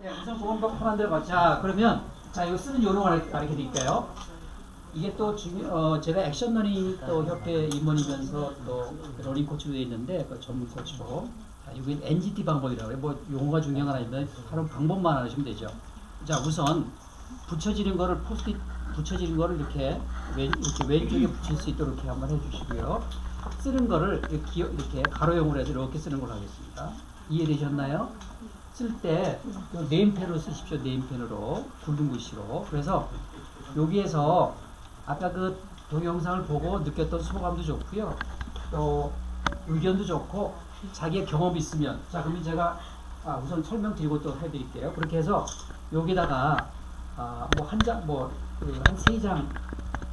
네, 우선 그건 편한 대로 봐. 자, 그러면 자 이거 쓰는 요령을 가르쳐 드릴게요. 이게 또 제가 액션 러닝 또 협회 임원이면서 또 러닝 코치로 되어 있는데 그 전문 코치로. 자, 이게 NGT 방법이라고 해요. 뭐 용어가 중요한 건 아닌데 하는 방법만 하시면 되죠. 자, 우선 붙여지는 거를 포스트잇 붙여지는 거를 이렇게 왼쪽에 붙일 수 있도록 이렇게 한번 해주시고요. 쓰는 거를 이렇게 가로형으로 해서 이렇게 쓰는 걸로 하겠습니다. 이해되셨나요? 쓸 때 네임펜으로 쓰십시오. 네임펜으로 굵은 글씨로. 그래서 여기에서 아까 그 동영상을 보고 느꼈던 소감도 좋고요. 또 의견도 좋고 자기의 경험이 있으면 자 그러면 제가 우선 설명드리고 또 해드릴게요. 그렇게 해서 여기다가 뭐 한 장 뭐 한 3장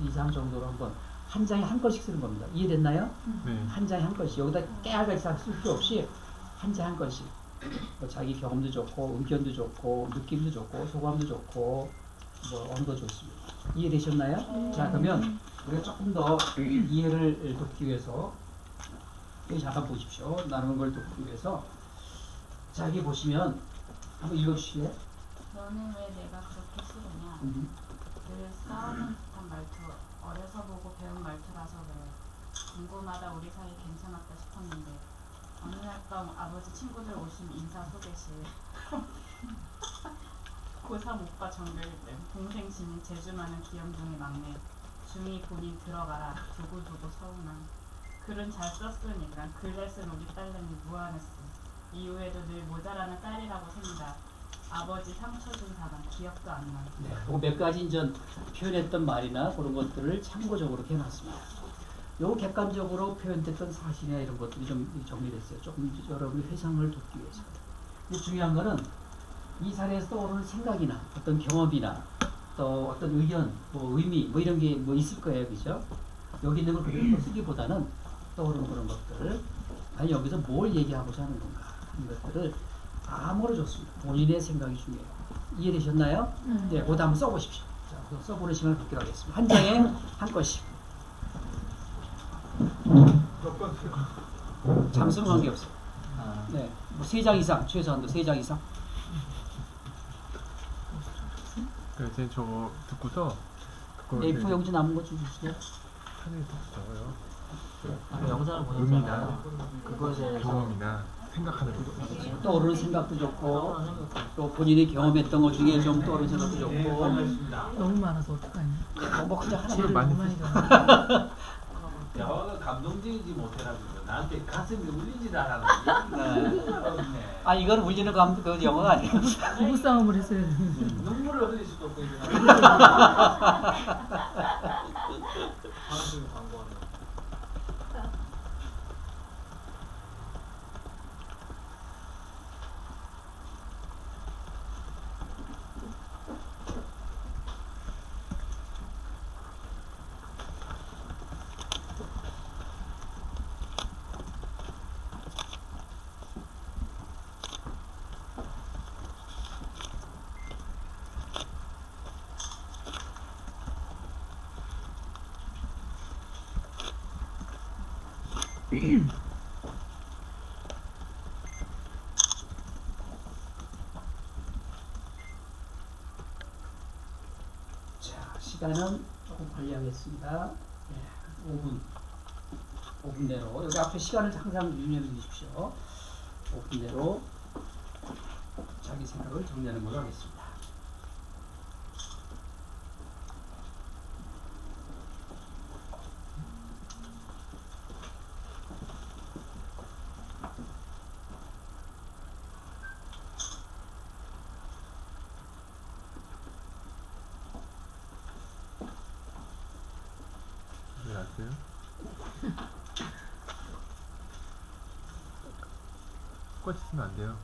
이상 정도로 한번 한 장에 한 건씩 쓰는 겁니다. 이해됐나요? 네. 한 장에 한 건씩 여기다 깨알같이 다 쓸 필요 없이 한 장에 한 건씩 뭐 자기 경험도 좋고 의견도 좋고 느낌도 좋고 소감도 좋고 뭐 어느 거 좋습니다. 이해되셨나요? 자 그러면 우리가 조금 더 이해를 돕기 위해서 여기 잠깐 보십시오. 나누는 걸 돕기 위해서 자 여기 보시면 한번 읽어주실래요? 너는 왜 내가 그렇게 싫으냐? 늘 싸우는 듯한 말투, 어려서 보고 배운 말투라서 그래. 궁금하다 우리 사이 괜찮았다 싶었는데 어느 날 밤 아버지 친구들 오신 인사 소개실 고3 오빠 정글 동생 지민 제주 많은 귀염둥이 막내 중이 본인 들어가라 두고두고 서운한 글은 잘 썼으니까 글잘 쓴 우리 딸내미 무한했어. 이후에도 늘 모자라는 딸이라고 생각. 아버지 상처 준 사람 기억도 안 나. 네, 그리고 몇 가지 이제 표현했던 말이나 그런 것들을 참고적으로 해놨습니다. 요 객관적으로 표현됐던 사실이나 이런 것들이 좀 정리됐어요. 조금 여러분의 회상을 돕기 위해서. 근데 중요한 거는 이 사례에서 떠오르는 생각이나 어떤 경험이나 또 어떤 의견, 뭐 의미, 뭐 이런 게 뭐 있을 거예요, 그죠? 여기 있는 걸 그대로 쓰기보다는 떠오르는 그런 것들, 아니 여기서 뭘 얘기하고자 하는 건가 이런 것들을 아무로 좋습니다. 본인의 생각이 중요해요. 이해되셨나요? 네, 그거 한번 써보십시오. 자, 써보는 시간을 갖기로 하겠습니다. 한 장에 한 건씩. 잠수는 관계없어요. 네, 뭐 3장 이상, 최소한도 3장 이상. 이제 저거 듣고서 그거 A4 용지 남은 거 좀 주시죠. 사진이 더 적어요. 영상을 의미나 그것에 대해서 경험이나 생각하는 거. 떠오르는 생각도 좋고 또 본인이 경험했던 것 중에 좀 떠오르는 생각도 좋고 너무 많아서 어떡하냐. 뭐 그냥 하나 죄를 많이 너무 많이 잖아. 영화가 감동적이지 못해가지고 나한테 가슴이 울리질 않아. 아 이건 울리는 그 영화가 아니에요. 부부싸움을 했어야 돼. 눈물을 흘릴 수도 없고 이제. 방송 광고하는. 자, 시간은 조금 관리하겠습니다. 네, 5분 내로 여기 앞에 시간을 항상 유념해 주십시오. 5분 내로 자기 생각을 정리하는 걸로 하겠습니다. 왜 아세요? 똑같이 쓰면 안 돼요.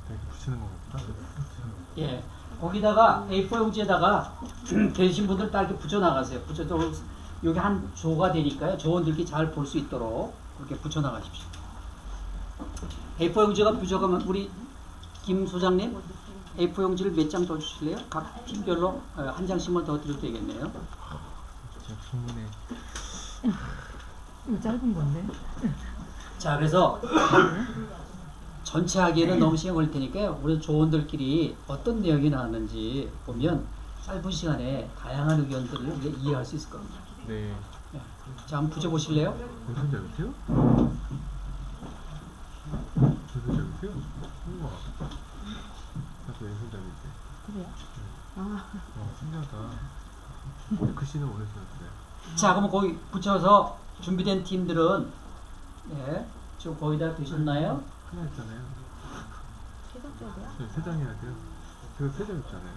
이렇게 붙이는 거구나. 예, 거기다가 A4 용지에다가 계신 분들 딱 이렇게 붙여 나가세요. 붙여서 여기 한 조가 되니까요. 조원들끼리 잘 볼 수 있도록 그렇게 붙여나가십시오. A4 용지가 부족하면 우리 김 소장님 A4 용지를 몇 장 더 주실래요? 각 팀별로 한 장씩만 더 드려도 되겠네요. 진짜 충분해. 이거 짧은 건데. 자, 그래서 전체 하기에는 너무 시간 걸릴 테니까요. 우리 조원들끼리 어떤 내용이 나왔는지 보면 짧은 시간에 다양한 의견들을 우리가 이해할 수 있을 겁니다. 네. 자, 한번 붙여보실래요? 왼손 잡으세요? 왼손 잡으세요? 우와. 나도 왼손 잡을게. 그래요? 신기하다. 글씨는 오른손 그래. 자, 그러면 거기 붙여서 준비된 팀들은 지금 거의 다 되셨나요? 하나 있잖아요. 계속적이야? 네, 3장 해야 돼요. 제가 3장 있잖아요.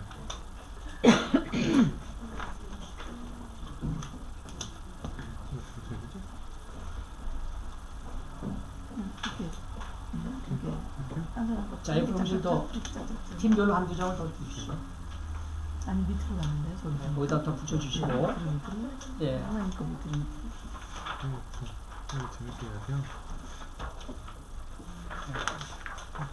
자, F 형실도 팀별로 한두 장을 더 주시죠. 아니 밑으로 가는데 저기. 거기다 더 붙여주시고. 예. 하나님 거 밑으로. 재밌게 해야 돼요.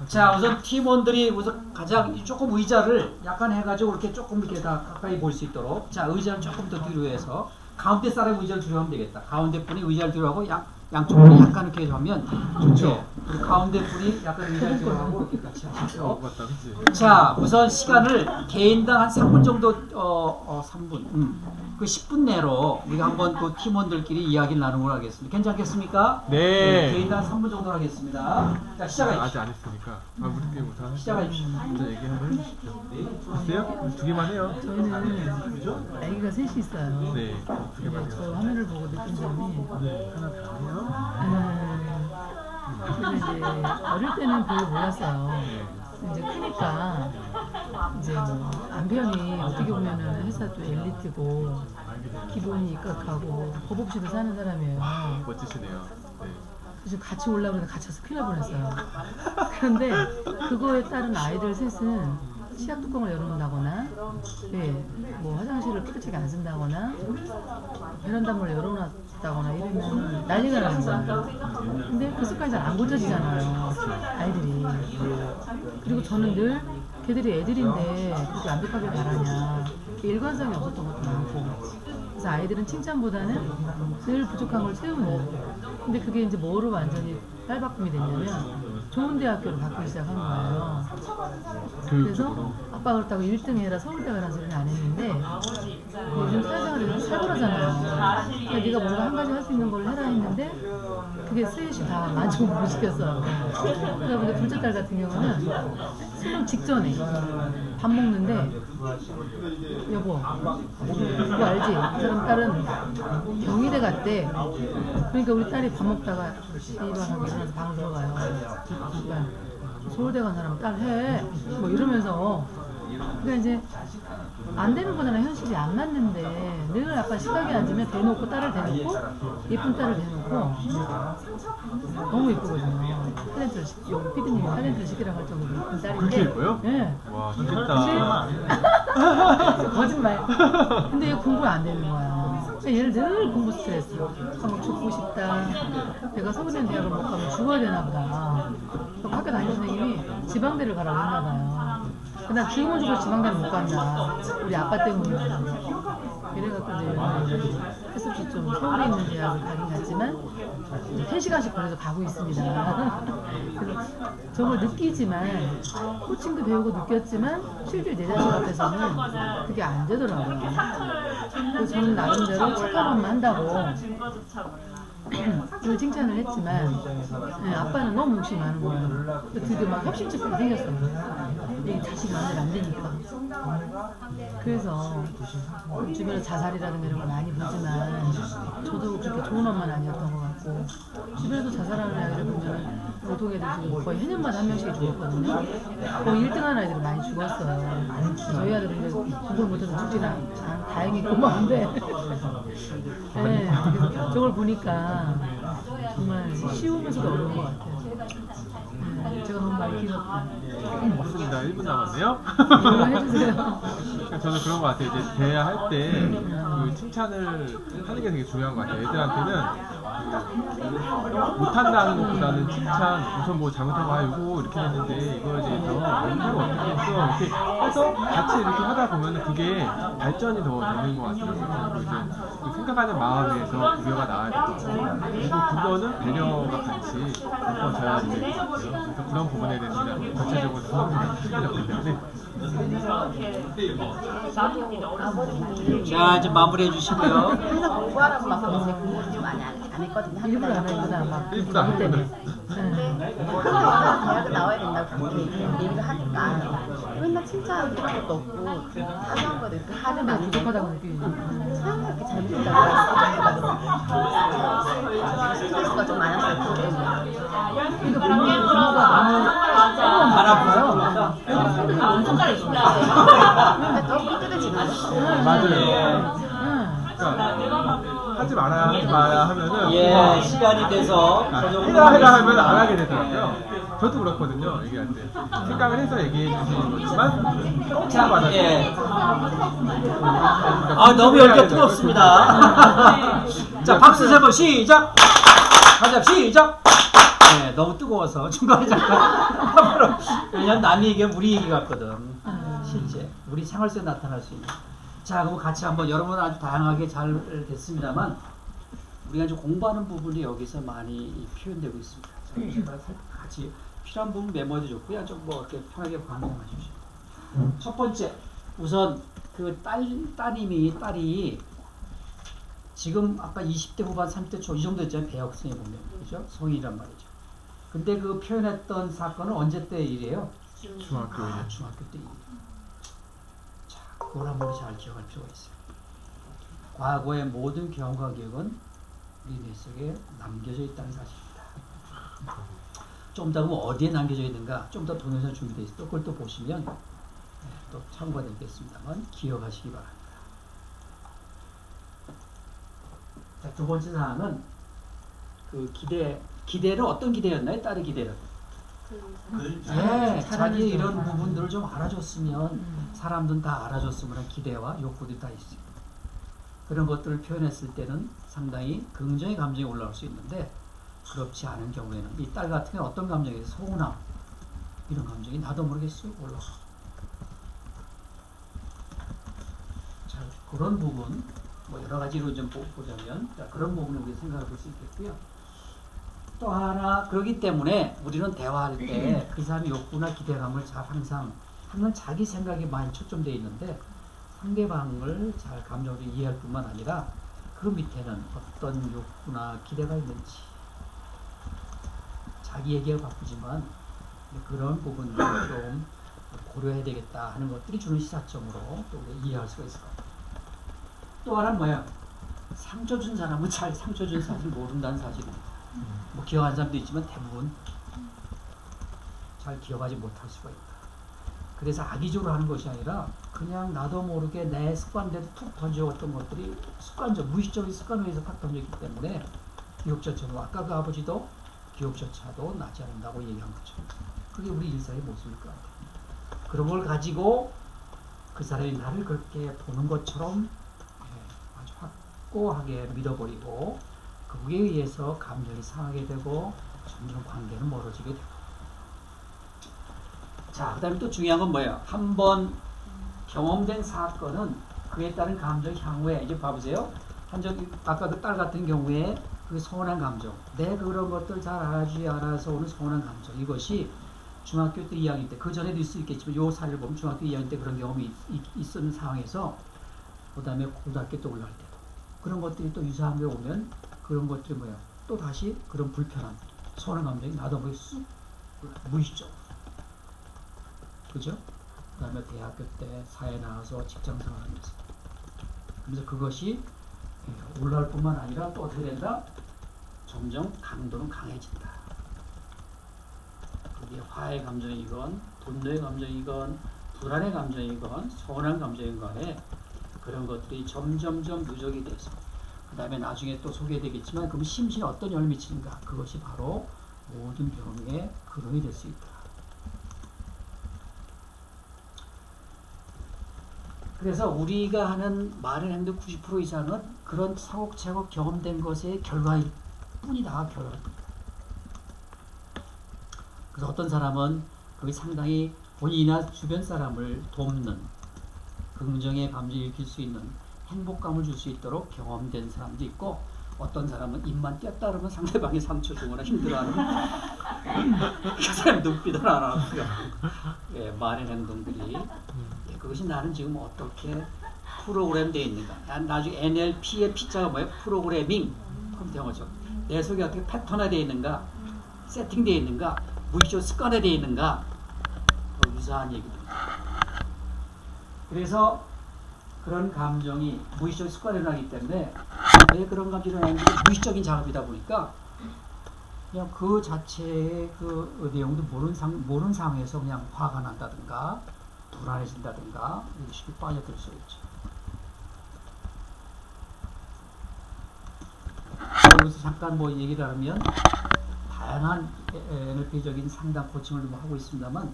자, 우선 팀원들이 우선 가장 조금 의자를 약간 해가지고 이렇게 조금 이렇게 다 가까이 볼 수 있도록. 자, 의자는 조금 더 뒤로 해서 가운데 사람 의자를 뒤로 하면 되겠다. 가운데 분이 의자를 뒤로 하고 양쪽 분이 약간 이렇게 하면 좋죠. 그리고 가운데 분이 약간 의자를 뒤로 하고 이렇게 같이 하시죠. 맞다, 그치? 자, 우선 시간을 개인당 한 3분 정도, 3분. 그 10분 내로 우리가 한번 그 팀원들끼리 이야기를 나누고 하겠습니다. 괜찮겠습니까? 네. 개인당 3분 정도 하겠습니다. 자, 시작하십시오. 아직 안 했으니까. 우리끼리 우선 하시죠. 시작하십시오. 먼저 얘기 한번 해주시죠. 있어요? 2개만 해요. 저희는 아기가 셋이 있어요. 네, 2개만 저 해요. 화면을 보고 느낀 점이 하나 더 해요. 근데 이제 어릴 때는 별로 몰랐어요. 이제 크니까 이제 뭐 남편이 어떻게 보면은 회사 또 엘리트고 기본이 입각하고 법 없이도 사는 사람이에요. 멋지시네요. 네. 그래서 같이 올라오는데 갇혀서 큰일 날 뻔했어요. 그런데 그거에 따른 아이들 셋은 치약 뚜껑을 열어놓는다거나, 뭐 화장실을 깨끗하게 안 쓴다거나, 베란다 문을 열어놨다거나 이러면 난리가 나는 거예요. 근데 그 습관이 잘 안 고쳐지잖아요, 아이들이. 그리고 저는 늘 걔들이 애들인데 그렇게 완벽하게 잘하냐, 일관성이 없었던 것도 많고. 그래서 아이들은 칭찬보다는 늘 부족한 걸 채우는. 근데 그게 이제 뭐로 완전히 딸바꿈이 됐냐면 좋은 대학교로 바꾸기 시작한 거예요. 그래서 아빠 그렇다고 1등 해라 서울대 가라는 소리는 안 했는데 요즘 사회생활이 살벌하잖아요. 그러니까 네가 뭔가 한 가지 할 수 있는 걸 해라 했는데 그게 셋이 다 만족을 못 시켰어요. 그러다 보니까 둘째 딸 같은 경우는 수능 직전에 밥 먹는데 여보 그거 알지? 그 사람 딸은 경희대 갔대. 그러니까 우리 딸이 밥 먹다가 일어나서 방을 들어가요. 그러니까 서울대 간 사람 딸 해. 뭐 이러면서. 그러니까 이제 안 되는 거잖아. 현실이 안 맞는데 늘 아빠 식탁에 앉으면 대놓고 딸을 대놓고 예쁜 딸을 대놓고 너무 예쁘거든요. 탤런트를 여기 피디님이 탤런트를 시키라고 할 정도로 예쁜 딸인데. 그렇게 예뻐요? 네. 와, 좋겠다. 거짓말. 근데 얘 공부가 안 되는 거야. 얘를 늘 공부 스트레스. 막 죽고 싶다. 내가 서울대 대학을 못 가면 죽어야 되나 보다. 학교 담임 선생님이 지방대를 가라고 했나 봐요. 난 죽으면 죽어도 지방대를 못 간다. 우리 아빠 때문에. 이래갖고 이제 했었지 좀 서울에 있는 대학을 가긴 갔지만 3시간씩 걸려서 가고 있습니다. 그래서 저걸 느끼지만 코칭도 배우고 느꼈지만 실질 내 자식 앞에서는 그게 안 되더라고요. 그래서 저는 나름대로 착한 엄마 한다고 이걸 칭찬을 했지만 아빠는 너무 욕심이 많은 거예요. 드디어 막 협심증까지 생겼어요. 이 자식이 마음대로 안 되니까. 그래서 주변에 자살이라든가 이런 걸 많이 보지만 저도 그렇게 좋은 엄마는 아니었던 것 같고 주변에도 자살하는 아이들 보면 보통애들 지금 거의 해년마다 한 명씩 죽었거든요. 거의 1등하는 아이들이 많이 죽었어요. 저희 아들은 이제 공부를 못해서 죽지는 다행히 고마운데 네, 저걸 보니까 정말 쉬우면서도 어려운 것 같아요. 제가 너무 많이 길었다. 없습니다. 1분 남았네요. 이거 해주세요. 저는 그런 것 같아요. 이제 대화할 때 그 칭찬을 하는 게 되게 중요한 것 같아요. 애들한테는 못한다는 것보다는 칭찬, 우선 뭐 잘못한 거 이거 이렇게 했는데 이거에 대해서 이거 어떻게 했어 이렇게 해서 같이 이렇게 하다 보면 그게 발전이 더 되는 것 같아요. 그리고 이제 생각하는 마음에서 우려가 나와야 되고 그리고 그거는 배려가 같이 묶어져야 되는 것 같아요. 그래서 그런 부분에 대해서 전체적으로 수업이 틀리기 때문에 자, 이제 마무리해 주시고요. 항상 공부하라고 막 그러는데 공부를 좀 많이 안 했거든요. 일부러 안 하니까 막 일부러 안 때문에. 근데 대학은 나와야 된다고 그렇게 얘기를 하니까 맨날 칭찬하는 것도 없고 하는 거도 있고 하는 나 거 부족하다고 느끼지. 사람이 이렇게 잘못했다고 스트레스가 좀 많았어요. 그것 때문에. 이거 부모가 너무 안 아파요. 근데 더 삐뚤어지는 거죠. 맞아요. 그러니까 하지 마야 하면은 예, 시간이 돼서 그 정도 해라 하면 안 하게 되더라고요. 저도 그렇거든요. 얘기할 때 생각을 해서 얘기해 주시는 거지만 꼭 받아요. 예. 아, 너무 열기가 뜨겁습니다. 자, 박수 세 번 시작. 가자, 시작. 네, 너무 뜨거워서 중간에 잠깐 왜냐면 남이 얘기하면 우리 얘기 같거든. 실제 우리 생활 속에 나타날 수 있는. 자, 그럼 같이 한번 여러분 아주 다양하게 잘 됐습니다만 우리가 이제 공부하는 부분이 여기서 많이 표현되고 있습니다. 자, 같이 필요한 부분 메모해 줬고요. 좀 뭐 이렇게 편하게 반응하십시오. 첫 번째, 우선 그 딸이 지금 아까 20대 후반 30대 초 이 정도 있잖아요. 대학생에 보면 그죠? 성인이란 말이죠. 근데 그 표현했던 사건은 언제 때 일이에요? 중학교 중학교 때 일. 자, 그걸 한번 잘 기억할 필요가 있어요. 과거의 모든 경험과 기억은 우리 뇌속에 남겨져 있다는 사실입니다. 좀 더 그러면 어디에 남겨져 있는가 좀 더 동영상 준비되어 있어요. 그걸 또 보시면 또 참고가 되겠습니다만 기억하시기 바랍니다. 자, 두 번째 사항은 그 기대는 어떤 기대였나요? 딸의 기대는? 네, 자기의 이런 부분들을 좀 알아줬으면 사람들은 다 알아줬으면 하는 기대와 욕구들이 다 있어요. 그런 것들을 표현했을 때는 상당히 긍정의 감정이 올라올 수 있는데 그렇지 않은 경우에는 이 딸 같은 경우는 어떤 감정이 있어요? 서운함 이런 감정이 나도 모르게 쑥 올라와. 자, 그런 부분 뭐 여러 가지로 좀 보자면 자, 그런 부분을 우리가 생각해 볼 수 있겠고요. 또 하나 그렇기 때문에 우리는 대화할 때 그 사람의 욕구나 기대감을 잘 항상 자기 생각에 많이 초점되어 있는데 상대방을 잘 감정으로 이해할 뿐만 아니라 그 밑에는 어떤 욕구나 기대가 있는지 자기 얘기가 바쁘지만 그런 부분을 좀 고려해야 되겠다 하는 것들이 주는 시사점으로 또 이해할 수가 있을 것 같아요. 또 하나는 뭐야? 상처 준 사람은 잘 상처 준 사실 모른다는 사실입니다. 뭐 기억하는 사람도 있지만 대부분 잘 기억하지 못할 수가 있다. 그래서 악의적으로 하는 것이 아니라 그냥 나도 모르게 내 습관대로 툭 던져왔던 것들이 습관적, 무의식적인 습관에 의해서 탁 던졌기 때문에 기억조차도 아까 그 아버지도 기억조차도 나지 않는다고 얘기한 거죠. 그게 우리 일상의 모습일 것 같아요. 그런 걸 가지고 그 사람이 나를 그렇게 보는 것처럼 아주 확고하게 믿어버리고 그에 의해서 감정이 상하게 되고 점점 관계는 멀어지게 되고. 자, 그 다음에 또 중요한 건 뭐예요? 한번 경험된 사건은 그에 따른 감정 향후에 이제 봐보세요. 아까 그 딸 같은 경우에 그 서운한 감정, 내 그런 것들 잘 알아주지 않아서 오는 서운한 감정, 이것이 중학교 때 2학년 때, 그 전에도 있을 수 있겠지만 요 사례를 보면 중학교 2학년 때 그런 경험이 있었는 상황에서 그 다음에 고등학교 때 올라갈 때도 그런 것들이 또 유사한 게 오면 그런 것들이 뭐야? 또 다시 그런 불편함, 서운한 감정이 나도 모르게 쑥 무의식적으로. 그죠? 그 다음에 대학교 때 사회 나와서 직장 생활하면서. 그래서 그것이 올라올 뿐만 아니라 또 어떻게 된다? 점점 강도는 강해진다. 그게 화의 감정이건, 분노의 감정이건, 불안의 감정이건, 서운한 감정이건 간에 그런 것들이 점점점 누적이 돼서 그 다음에 나중에 또 소개되겠지만 그럼 심신에 어떤 영향을 미치는가? 그것이 바로 모든 병의 근원이 될 수 있다. 그래서 우리가 하는 말의 행동 90% 이상은 그런 차곡차곡 경험된 것의 결과일 뿐이다. 그래서 어떤 사람은 그게 상당히 본인이나 주변 사람을 돕는 긍정의 감정을 일으킬 수 있는 행복감을 줄 수 있도록 경험된 사람도 있고, 어떤 사람은 입만 뗐다 그러면 상대방이 상처 주거나 힘들어하는 그 사람이 눈빛을 안 하고요. 예, 말의 행동들이 그것이 나는 지금 어떻게 프로그램되어 있는가. 나중에 NLP의 P자가 뭐예요? 프로그래밍. 그럼 되죠. 내 속에 어떻게 패턴화되어 있는가, 세팅되어 있는가, 무의식적으로 습관화되어 있는가, 유사한 얘기입니다. 그래서 그런 감정이 무의식적으로 습관화되기 때문에 왜 그런 감정이 일어나는 게 무의식적인 작업이다 보니까 그냥 그 자체의 그 내용도 모르는 상황에서 그냥 화가 난다든가 불안해진다든가 쉽게 빠져들 수 있죠. 여기서 잠깐 뭐 얘기를 하면 다양한 NLP적인 상담 코칭을 뭐 하고 있습니다만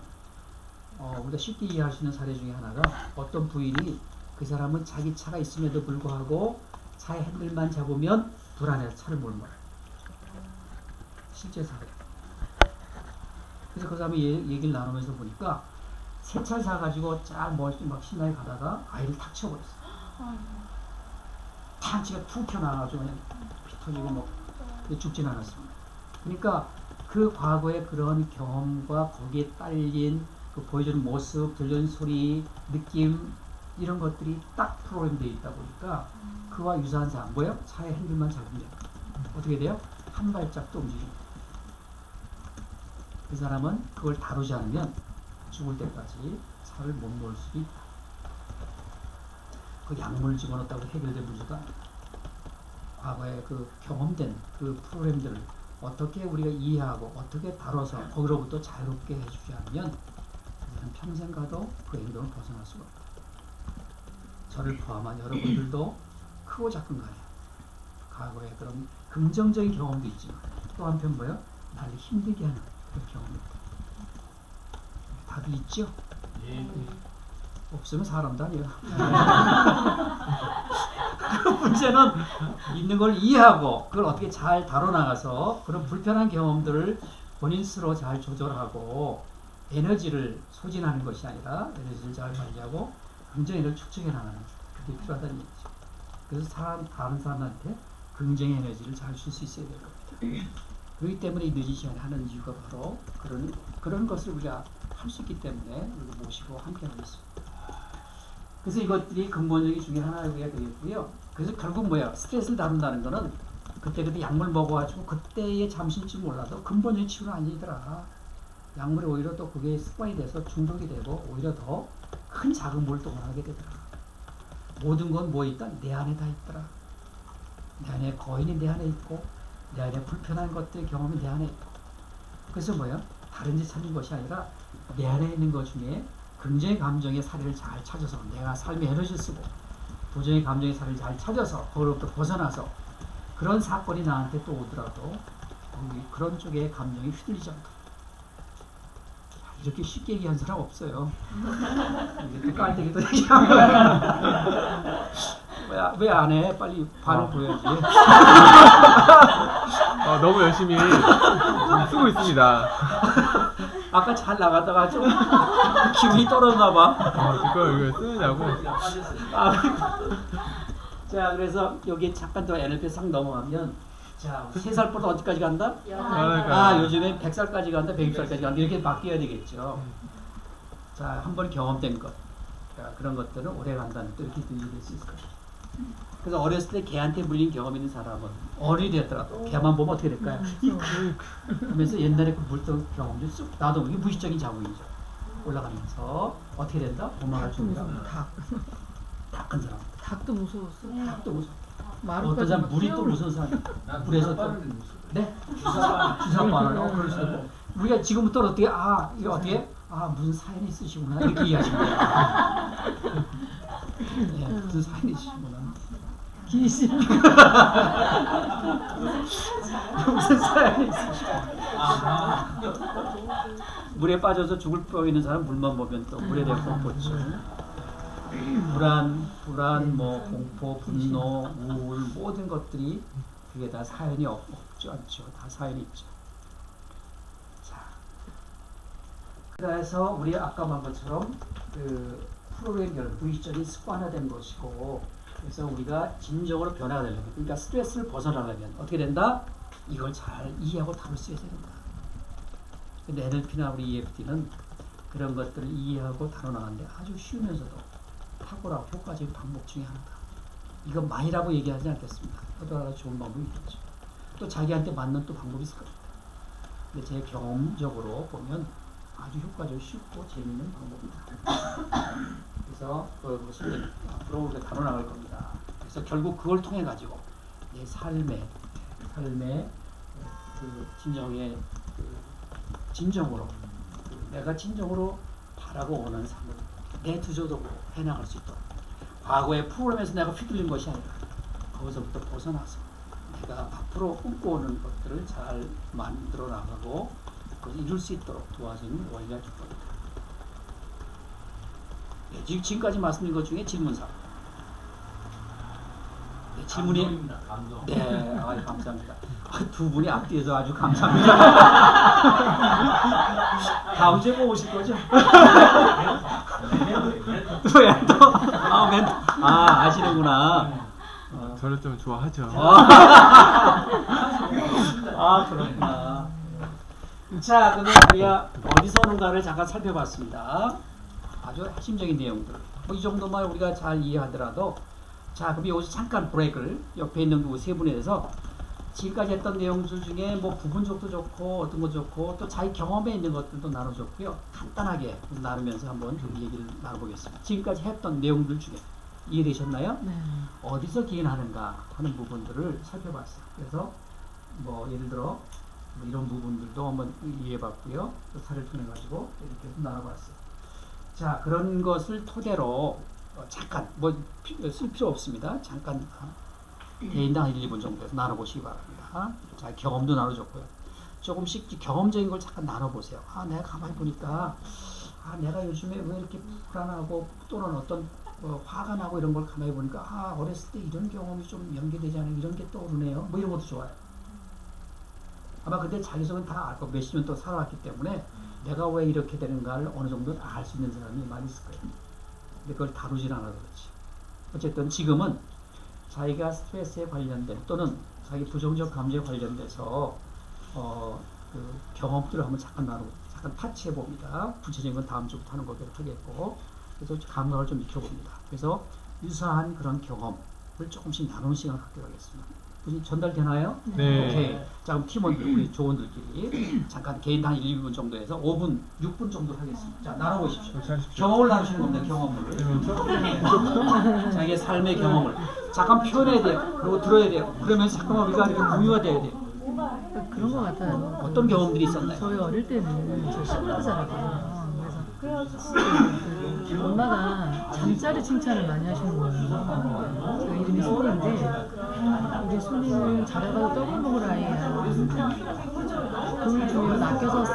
우리가 쉽게 이해할 수 있는 사례 중에 하나가 어떤 부인이 그 사람은 자기 차가 있음에도 불구하고 차의 핸들만 잡으면 불안해서 차를 못 몰아요. 실제 사례. 그래서 그 사람이 얘기를 나누면서 보니까 새 차를 사가지고 막 신나게 가다가 아이를 탁 쳐버렸어요. 탄치가 툭 튀어나와가지고 그냥 피 터지고 뭐 죽진 않았습니다. 그러니까 그 과거의 그런 경험과 거기에 딸린 그 보여주는 모습, 들리는 소리, 느낌 이런 것들이 딱 프로그램되어 있다 보니까 그와 유사한 상황 뭐예요? 차의 핸들만 잡으면 어떻게 돼요? 한 발짝도 움직입니다. 그 사람은 그걸 다루지 않으면 죽을 때까지 차를 못 놓을 수도 있다. 그 약물 집어넣었다고 해결된 문제가 아니다. 과거에 그 경험된 그 프로그램들을 어떻게 우리가 이해하고 어떻게 다뤄서 거기로부터 자유롭게 해주지 않으면 그들은 평생 가도 그 행동을 벗어날 수가 없다. 저를 포함한 여러분들도 크고 작은 간에 과거에 그런 긍정적인 경험도 있지만 또 한편 뭐예요? 나를 힘들게 하는 그런 경험이 있다. 다들 있죠? 예. 없으면 사람도 아니에요. 그 문제는 있는 걸 이해하고 그걸 어떻게 잘 다뤄나가서 그런 불편한 경험들을 본인 스스로 잘 조절하고 에너지를 소진하는 것이 아니라 에너지를 잘 관리하고 긍정의 축적해 나가는 그게 필요하다는 얘기죠. 그래서 다른 사람한테 긍정의 에너지를 잘 줄 수 있어야 될 겁니다. 그렇기 때문에 이 늦은 시간에 하는 이유가 바로 그런 것을 우리가 할 수 있기 때문에 우리 모시고 함께 하고 있습니다. 그래서 이것들이 근본적인 중에 하나가 되겠고요. 그래서 결국 뭐야? 스트레스를 다룬다는 거는 그때 약물 먹어가지고 그때의 잠시일지 몰라도 근본적인 치유는 아니더라. 약물이 오히려 또 그게 습관이 돼서 중독이 되고 오히려 더 큰 자극물을 또 원하게 되더라. 모든 건 뭐 있다? 내 안에 다 있더라. 내 안에 거인이 내 안에 있고 내 안에 불편한 것들 경험이 내 안에 있고 그래서 뭐야? 다른 데 찾는 것이 아니라 내 안에 있는 것 중에 긍정의 감정의 사례를 잘 찾아서 내가 삶의 에너지를 쓰고 부정의 감정의 사례를 잘 찾아서 그로부터 벗어나서 그런 사건이 나한테 또 오더라도 그런 쪽에 감정이 휘둘리지 않도록 이렇게 쉽게 얘기한 사람 없어요. 이렇게 깔때기도 얘기하면 왜 안 해? 빨리 반응 보여야지. 너무 열심히 쓰고 있습니다. 아까 잘 나가다가 좀 기분이 떨어졌나 봐. 이걸 쓰느냐고. 자, 그래서 여기 잠깐 더 NLP 싹 넘어가면 자, 3살부터 어디까지 간다? 요즘에 100살까지 간다, 120살까지 간다 이렇게 바뀌어야 되겠죠. 자, 한 번 경험된 것 그런 것들은 오래 간다는 또 이렇게 이해될 수 있을 것이죠. 그래서 어렸을 때 개한테 물린 경험 있는 사람은 어른이 됐더라도 개만 보면 어떻게 될까요? 그러면서 옛날에 그 물던 경험들 쑥 나도 이게 무의식적인 자극이죠. 올라가면서 어떻게 된다? 도망갈 준비가 다 큰 사람. 닭도 무서웠어. 닭도 무서워. 어떤 사람 물이 또 무서운 사람. 물에서 또 네? 주사바늘. 그럴 수도 있고. 우리가 지금부터 어떻게 이거 어떻게 무슨 사연이 있으시구나 이렇게 이해하시면 돼요. 네, 무슨 사연이 있으시구나. 귀신. 무슨 사연이 있으시죠? 물에 빠져서 죽을 뻔 있는 사람 물만 보면 또 물에 대한 공포증, 불안, 뭐 공포, 분노, 우울 모든 것들이 그게 다 사연이 없죠 않죠? 다 사연이 있죠. 자, 그래서 우리 아까 말 것처럼 그 프로그램별 무의식적인 습관화된 것이고, 그래서 우리가 진정으로 변화가 되려면, 그러니까 스트레스를 벗어나려면 어떻게 된다? 이걸 잘 이해하고 다룰 수 있어야 된다. 근데 NLP나 우리 EFT는 그런 것들을 이해하고 다뤄나가는데 아주 쉬우면서도 탁월하고 효과적인 방법 중에 하나다. 이건 많이라고 얘기하지 않겠습니다. 또 하나 좋은 방법이 있겠죠. 또 자기한테 맞는 또 방법이 있을 겁니다. 근데 제 경험적으로 보면 아주 효과적이고 쉽고 재미있는 방법이다. 그래서 그것을 앞으로 우리가 다뤄나갈 겁니다. 그래서 결국 그걸 통해 가지고 내 삶의 그 진정의 진정으로 내가 진정으로 바라고 원하는 삶을 내 투조적으로 해나갈 수 있도록, 과거의 프로그램에서 내가 휘둘린 것이 아니라 거기서부터 벗어나서 내가 앞으로 꿈꿔오는 것들을 잘 만들어 나가고 그것을 이룰 수 있도록 도와주는 원리가 될 겁니다. 네, 지금까지 말씀드린 것 중에 질문사. 네, 질문이 감동. 네, 감사합니다. 두 분이 앞뒤에서 아주 감사합니다. 다음 주에 뭐 오실 거죠? 왜 또? 아시는구나. 저를 좀 좋아하죠. 그렇구나. 자, 그러면 우리가 어디서 오는가를 잠깐 살펴봤습니다. 아주 핵심적인 내용들. 뭐 이 정도만 우리가 잘 이해하더라도, 자, 그럼 여기서 잠깐 브레이크를, 옆에 있는 그 세 분에 대해서 지금까지 했던 내용들 중에 뭐 부분적도 좋고 어떤 거 좋고 또 자기 경험에 있는 것들도 나눠줬고요. 간단하게 나누면서 한번 얘기를 나눠보겠습니다. 지금까지 했던 내용들 중에 이해되셨나요? 네. 어디서 기인하는가 하는 부분들을 살펴봤어요. 그래서 뭐 예를 들어 뭐 이런 부분들도 한번 이해해봤고요. 또 사례를 통해 가지고 이렇게 나눠봤어요. 자, 그런 것을 토대로 잠깐 뭐 쓸 필요 없습니다. 잠깐 개인당 1, 2분 정도에서 나눠보시기 바랍니다. 자, 경험도 나눠줬고요. 조금씩 경험적인 걸 잠깐 나눠보세요. 내가 가만히 보니까 내가 요즘에 왜 이렇게 불안하고 또는 어떤 화가 나고 이런 걸 가만히 보니까 어렸을 때 이런 경험이 좀 연계되지 않은 이런 게 떠오르네요. 뭐 이런 것도 좋아요. 아마 근데 자기 속은 다 알고 몇십 년 또 살아왔기 때문에 내가 왜 이렇게 되는가를 어느 정도 알 수 있는 사람이 많이 있을 거예요. 근데 그걸 다루질 않아서 그렇지. 어쨌든 지금은 자기가 스트레스에 관련된 또는 자기 부정적 감정에 관련돼서 그 경험들을 한번 잠깐 잠깐 타치해 봅니다. 구체적인 건 다음 주부터 하는 거기로 하겠고, 그래서 감각을 좀 익혀봅니다. 그래서 유사한 그런 경험을 조금씩 나누는 시간을 갖도록 하겠습니다. 무슨 전달되나요? 네. 오케이. 자, 그럼 팀원들, 우리 조원들끼리 잠깐 개인당 1, 2분 정도에서 5분, 6분 정도 하겠습니다. 자, 나눠보십시오. 경험을 나누시는 겁니다. 경험을. 자기의 삶의 경험을 잠깐 표현해야 돼요. 그리고 들어야 돼요. 그러면서 잠깐만 우리가 이렇게 공유가 돼야 돼요. 그런 것 같아요. 어떤 경험들이 있었나요? 저희 어릴 때는 저 시골에서 자랐거든요. 그래서 엄마가 잠자리 칭찬을 많이 하시는 거예요. 그 이름이 순이인데, 우리 순이는 자라가도 떡을 먹을 아이야. 돈을 주면 아껴서 써.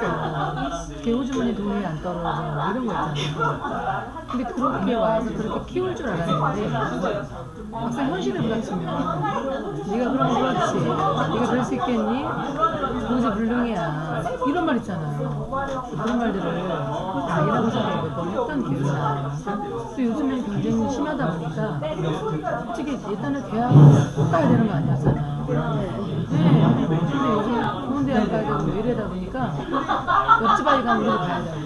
개우주머니 돈이 안 떨어져. 뭐 이런 거 있잖아요. 근데 그렇게 와서 그렇게 키울 줄 알았는데, 막상 현실에 부닥치면 네가 그런 거 그렇지, 네가 그럴 수 있겠니? 도저히 불능이야. 이런 말 있잖아요. 그런 말들을 아이라고 생각하고 너무 했던 기억이 나요. 또 요즘엔 경쟁이 심하다 보니까 솔직히 옛날에 대학을 꼭 가야 되는 거 아니었잖아요. 네. 근데 요즘 좋은 대학 가야 되고 뭐 이러다 보니까 옆집 아이 가면 우리도 가야 되고,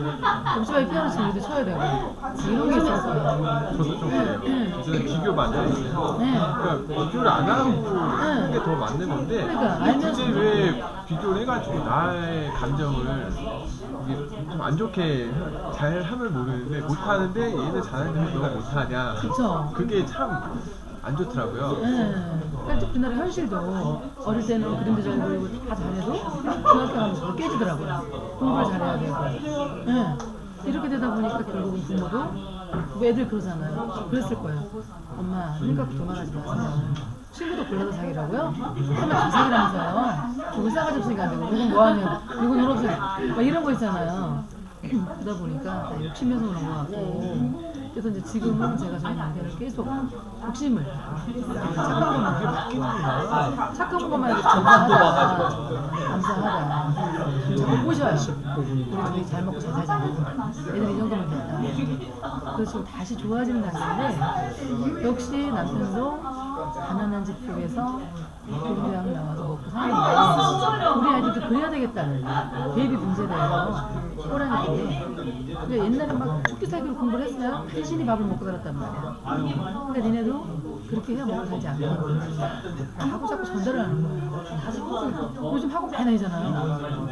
옆집 아이 피아노 치면 우리도 쳐야 되고, 이런 게 있어서. 저도 좀 그래요. 저는 비교 많이 하거든요. 그러니까 비교를 안 하고 하는 게 더 맞는 건데, 굳이 왜 비교를 해가지고 나의 감정을 이게 좀 안 좋게 잘 하면 모르는데 못하는데 얘는 잘하는데 너가 못하냐. 그쵸. 그게 참 안 좋더라고요. 그러니까 우리나라 현실도 어릴 때는 그림도 잘 그리고 다 잘해도 중학교 가면 깨지더라고요. 공부를 잘해야 되고. 이렇게 되다 보니까 결국은 부모도 애들 그러잖아요. 그랬을 거예요. 엄마 눈 감고 도망가지 마세요. 친구도 골라서 사귀라고요? 하면 다 사귀라면서요. 그거 싸가지 없으니까 안 되고, 이건 뭐하냐, 이건 이런 막 이런 거 있잖아요. 그러다 보니까 다 욕심에서 오는 것 같고. 그래서 이제 지금은 제가 저희 남편을 계속 욕심을 착한 것만 이렇게 감사하다 자꾸 꼬셔요. 우리 둘이 잘 먹고 잘 살자. 애들 이 정도면 된다. 그래서 지금 다시 좋아지는 단계인데 역시 남편도 가난한 집 속에서 좋은 대학 나와서 먹고 사는데 우리 아이들도 그래야 되겠다는 베이비 분세대에서 호랑이인데 그러니까 옛날에 막 죽기 살기로 공부를 했어요. 간신히 밥을 먹고 살았단 말이야. 근데 니네도 그렇게 해야 먹고 살지 않고 하고 자꾸 전달을 하는 거예요. 다시 요즘 학원 많이 다니잖아요.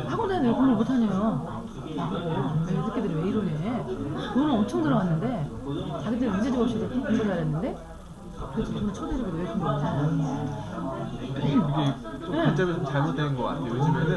학원 다니는데 왜 공부를 못하냐요. 이 새끼들이 왜 이러네. 돈은 엄청 들어왔는데 자기들 문제집 없이 공부를 잘했는데 그래서 돈을 쳐내주고 왜 공부를 못하냐. 이게 좀 관점이 좀 잘못된 것 같아요. 요즘에는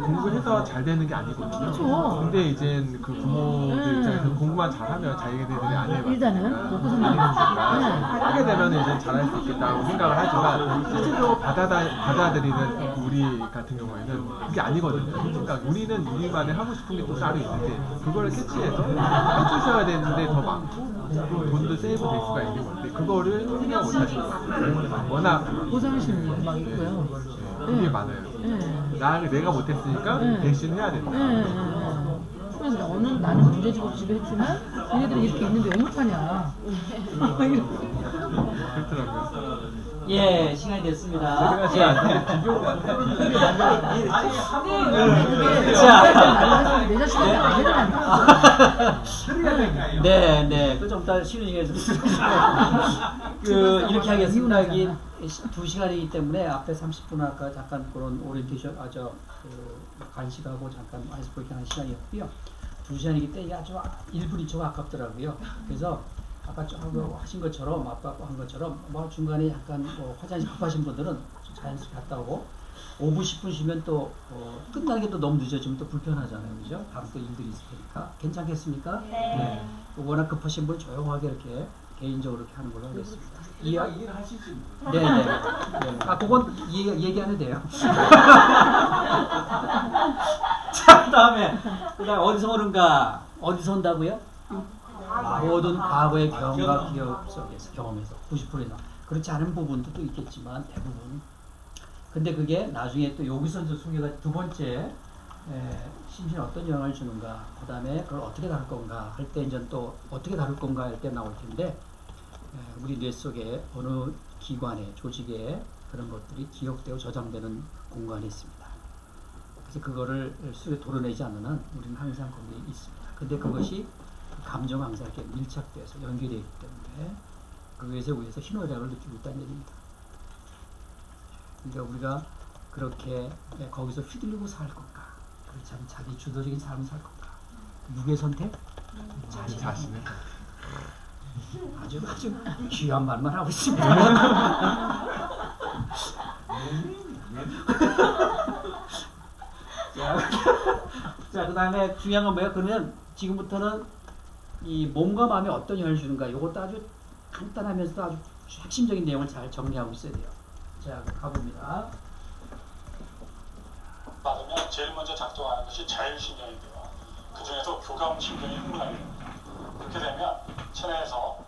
공부해서 잘 되는 게 아니거든요. 그렇죠. 근데 이제 그 부모들 입장에서 공부만 잘하면 자기네들이 안 해봤으니까 일단은 먹고 사는 게 하게 되면 이제 잘할 수 있겠다고 생각을 하지만 실제로 받아들이는 우리 같은 경우에는 그게 아니거든요. 그러니까 우리는 우리만의 하고 싶은 게 또 따로 있는데 그걸 캐치해서 해주셔야 되는데 더 많고 돈도 세이브 될 수가 있는 건데 그거를 생각 못 하시는 거예요. 워낙 보상심리 막 있고요. 그게 많아요. 내가 못했으니까 대신 해야 된다. 그래서 나는 문제집 없이 했지만 얘네들은 이렇게 있는데 왜 못하냐. 그렇더라고요. 예, 시간이 됐습니다. 제가 내 자신한테 안 되는 네. 그 좀 이따 쉬는 시간에 이렇게 하겠습니다. 여기 2시간이기 때문에 앞에 30분 아까 잠깐 그런 오리엔테이션, 간식하고 잠깐 아이스브레이킹 하는 시간이었고요. 2시간이기 때문에 아주 1분 2초가 아깝더라고요. 그래서 아까 좀 하신 것처럼, 아까 한 것처럼, 뭐 중간에 약간 화장실 급하신 분들은 자연스럽게 갔다 오고, 5분, 10분 쉬면 또, 끝나는 게 또 너무 늦어지면 또 불편하잖아요. 그죠? 다음 또 일들이 있을 테니까. 괜찮겠습니까? 네. 워낙 급하신 분 조용하게 이렇게 개인적으로 이렇게 하는 걸로 하겠습니다. 일하시지. 네네. 그건 얘기 안 해도 돼요. 자, 그 다음에 어디서 오는가? 어디서 온다고요? 모든 과거의 경험과 기억 속에서, 경험에서 90% 이상. 그렇지 않은 부분도 또 있겠지만 대부분. 근데 그게 나중에 또 여기서 이제 소개가 두 번째 심신에 어떤 영향을 주는가, 그 다음에 그걸 어떻게 다룰 건가 할 때 이제 또 어떻게 다룰 건가 할 때 나올 텐데 우리 뇌 속에 어느 기관에, 조직에 그런 것들이 기억되고 저장되는 공간이 있습니다. 그래서 그거를 수에 도려내지 않는 한 우리는 항상 거기에 있습니다. 근데 그것이 감정 항상 이렇게 밀착돼서 연결되어 있기 때문에 그것에 의해서 희노애락을 느끼고 있다는 얘기입니다. 그러니까 우리가 그렇게 거기서 휘둘리고 살 건가? 그렇지 않으면 자기 주도적인 삶을 살 건가? 누구의 선택? 자신의 아주 귀한 말만 하고 있습니다. 자, 그 다음에 중요한 건 뭐예요? 그러면 지금부터는 이 몸과 마음에 어떤 영향을 주는가, 이것도 아주 간단하면서도 아주 핵심적인 내용을 잘 정리하고 있어야 돼요. 자, 가봅니다. 받으면 제일 먼저 작동하는 것이 자율신경인데요. 그 중에서 교감신경이 흥분하게 됩니다. 그렇게 되면 체내에서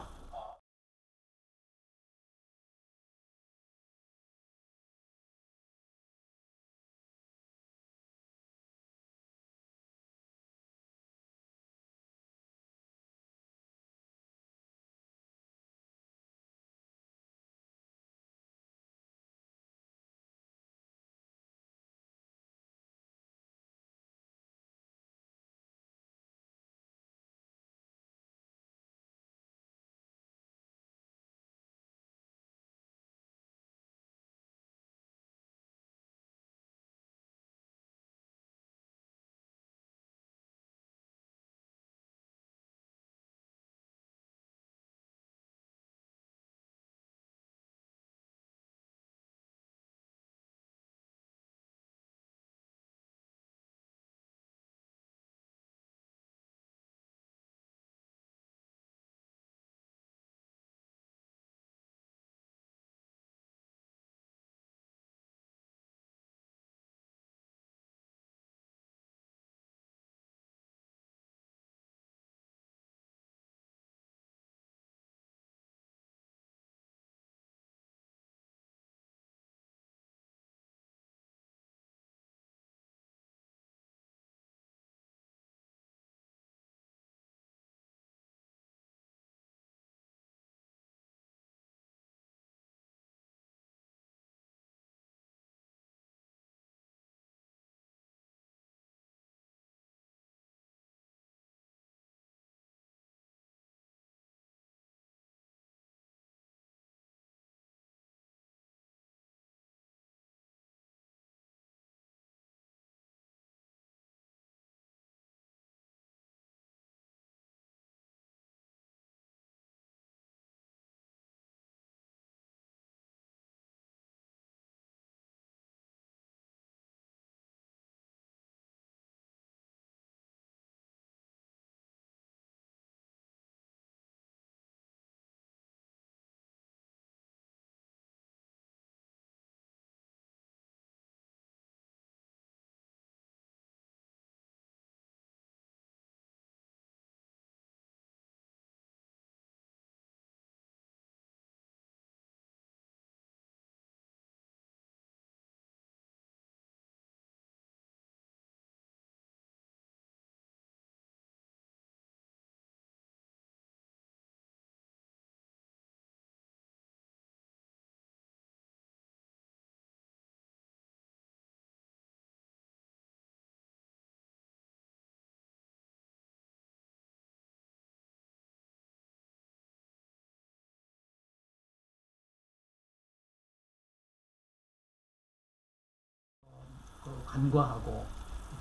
간과하고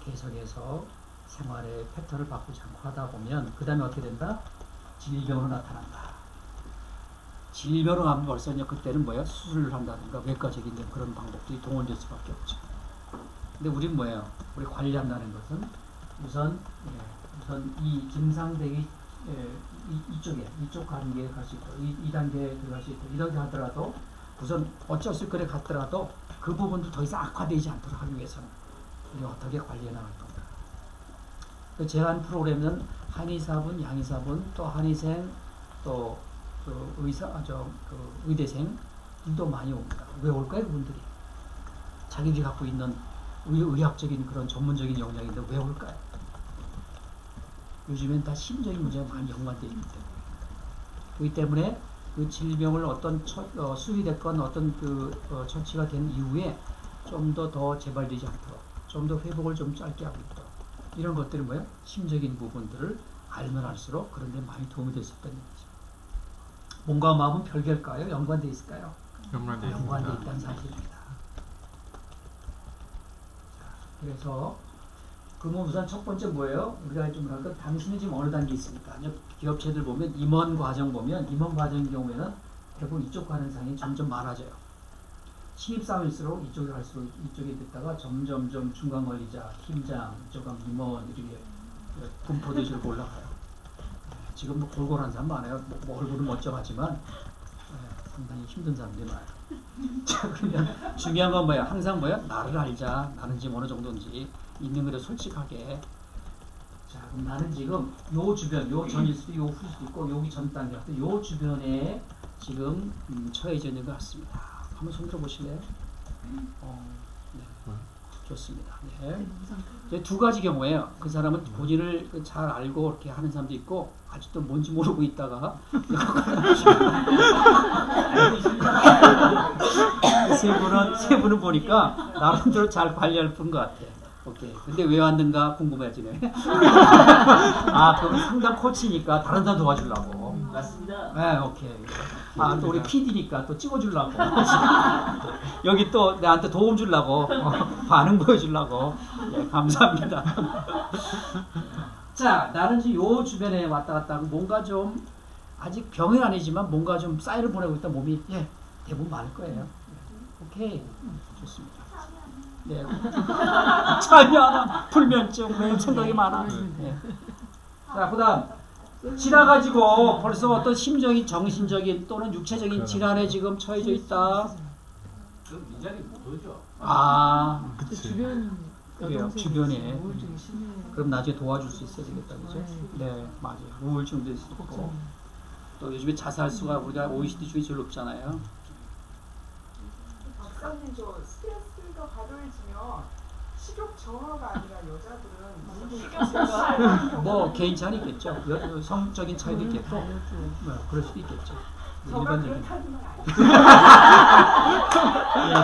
계속해서 생활의 패턴을 바꾸지 않고 하다 보면 그 다음에 어떻게 된다? 질병으로 나타난다. 질병으로 가면 벌써 이제 그때는 뭐야? 수술을 한다든가 외과적인 그런 방법들이 동원될 수밖에 없죠. 근데 우린 뭐예요? 우리 관리한다는 것은 우선 이 증상되기 이쪽 단계에 갈 수 있고 이 단계에 들어갈 수 있고 이 단계 하더라도 우선 어쩔 수 없이 가더라도 그 부분도 더 이상 악화되지 않도록 하기 위해서는 우리 어떻게 관리해 나갈 건가. 그 제한 프로그램은 한의사분, 양의사분, 또 한의생, 또 그 의대생들도 많이 옵니다. 왜 올까요, 그분들이? 자기들이 갖고 있는 의학적인 그런 전문적인 역량인데 왜 올까요? 요즘엔 다 심적인 문제가 많이 연관되어 있기 때문에. 그렇기 때문에 그 질병을 어떤 수리됐건 어떤 처치가 된 이후에 좀 더 재발되지 않도록 좀 더 회복을 좀 짧게 하고 있도록 이런 것들이 뭐예요? 심적인 부분들을 알면 알수록 그런 데 많이 도움이 될 수 있다는 얘기죠. 몸과 마음은 별개일까요? 연관되어 있을까요? 연관되어 있다는 사실입니다. 그래서 그러면 우선 첫 번째 뭐예요? 우리가 좀 할까? 당신은 지금 어느 단계에 있습니까? 기업체들 보면 임원 과정 보면 임원 과정의 경우에는 대부분 이쪽 가능성이 점점 많아져요. 신입사원일수록 이쪽에 갈수록 이쪽에 됐다가 점점 중간 관리자, 팀장, 이쪽 가면 임원 이렇게 분포되시고 올라가요. 지금 뭐 골골한 사람 많아요. 뭐 얼굴은 멀쩡하지만 상당히 힘든 사람들이 많아요. 자, 그러면 중요한 건 뭐야? 항상 뭐야? 나를 알자. 나는 지금 어느 정도인지 있는 그대로 솔직하게. 자, 그럼 나는 지금 요 주변, 요 전일 수도 있고 요 후일 수도 있고 여기 전 단계 같은 요 주변에 지금 처해져 있는 것 같습니다. 한번 손 들어보실래요? 네. 좋습니다. 네. 이제 두 가지 경우예요. 그 사람은 본인을 잘 알고 이렇게 하는 사람도 있고 아직도 뭔지 모르고 있다가 세 분은 보니까 나름대로 잘 관리할 분 것 같아. 오케이. 근데 왜 왔는가 궁금해지네. 그러면 상담 코치니까 다른 사람 도와주려고. 맞습니다. 네, 오케이. 또 우리 PD니까 또 찍어주려고. 여기 또 나한테 도움 주려고. 반응 보여주려고. 네, 감사합니다. 자, 나는 지금 요 주변에 왔다 갔다 하고 뭔가 좀 아직 병은 아니지만 뭔가 좀 사인을 보내고 있다 몸이 대부분 많을 거예요. 오케이. 좋습니다. 네. 참여하다 불면증 왜 생각이 많아. 네. 자, 그다음 지나가지고 벌써 어떤 심적인 정신적인 또는 육체적인 질환에 지금 처해져 있다. 그럼 이 자리 못 오죠. 그래요. 주변에. 그럼 나중에 도와줄 수 있어야 되겠다, 그죠? 네, 맞아요. 우울증도 있고 또 요즘에 자살수가 우리가 OECD 중에 제일 높잖아요. 박사님, 저 스트레스가 가벼워지면 식욕 저하가 아니라 여자들은 뭐 개인 차이는 있겠죠. 성적인 차이도 있겠고, 그럴 수도 있겠죠. 일반적인.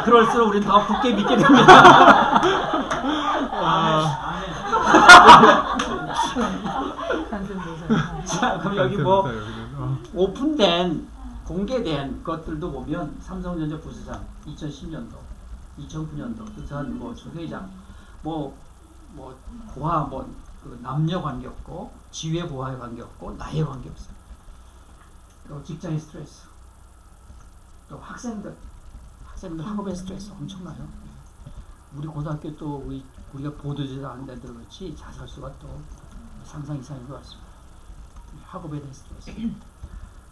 그럴수록 우리는 더 굳게 믿게 됩니다. 자, 그럼 여기 뭐 오픈된 공개된 것들도 보면 삼성전자 부사장 2010년도, 2009년도 부산 뭐 조회장 고아 그 남녀 관계 없고 지회 고아에 관계 없고 나이에 관계 없어요. 또 직장의 스트레스, 또 학생들 학업의 스트레스 엄청나요. 우리 고등학교 또 우리가 보도되지 않은 데들 그렇지 자살수가 또 상상 이상인 것 같습니다. 학업에 대한 스트레스.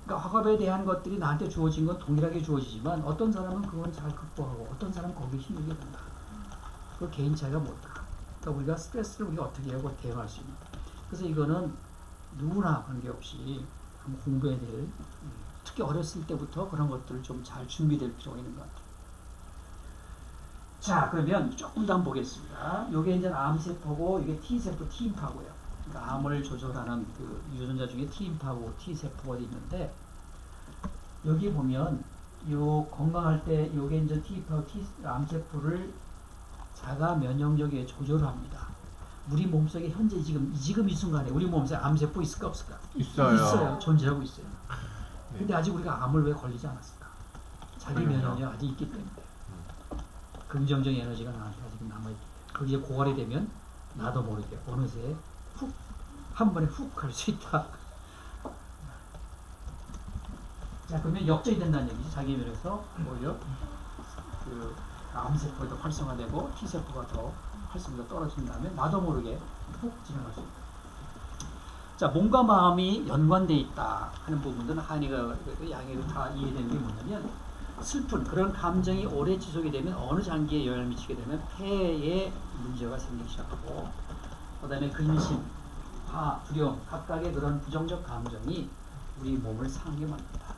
그러니까 학업에 대한 것들이 나한테 주어진 건 동일하게 주어지지만 어떤 사람은 그건 잘 극복하고 어떤 사람은 거기에 힘들게 된다. 그 개인 차이가 뭘까? 그러니까 우리가 스트레스를 우리가 어떻게 하고 대응할 수 있는. 그래서 이거는 누구나 관계없이 한번 공부해야 될, 특히 어렸을 때부터 그런 것들을 좀 잘 준비될 필요가 있는 것 같아요. 자, 그러면 조금 더 한번 보겠습니다. 이게 이제 암세포고 이게 T세포, T임파고요. 그러니까 암을 조절하는 그 유전자 중에 T임파고 T세포가 있는데 여기 보면 요 건강할 때 요게 이제 T임파고 암세포를 자가 면역력에 조절을 합니다. 우리 몸속에 현재 지금 이 순간에 우리 몸속에 암세포 있을까 없을까? 있어요. 존재하고 있어요. 근데 아직 우리가 암을 왜 걸리지 않았을까? 자기 면역력이 아직 있기 때문에. 긍정적 에너지가 나한테 아직 남아있기 때문에. 그게 고갈이 되면 나도 모르게 어느새 훅 한 번에 훅 갈 수 있다. 자, 그러면 역전이 된다는 얘기지. 자기 면에서 오히려 그 암세포가 더 활성화되고 T세포가 더 활성화가 떨어진다면 나도 모르게 훅 지나갈 수 있다. 자, 몸과 마음이 연관되어 있다 하는 부분들은 한이가 양해가 다 이해되는 게 뭐냐면 슬픈 그런 감정이 오래 지속이 되면 어느 장기에 영향을 미치게 되면 폐에 문제가 생기기 시작하고 그 다음에 근심, 화, 두려움 각각의 그런 부정적 감정이 우리 몸을 상하게 만든다.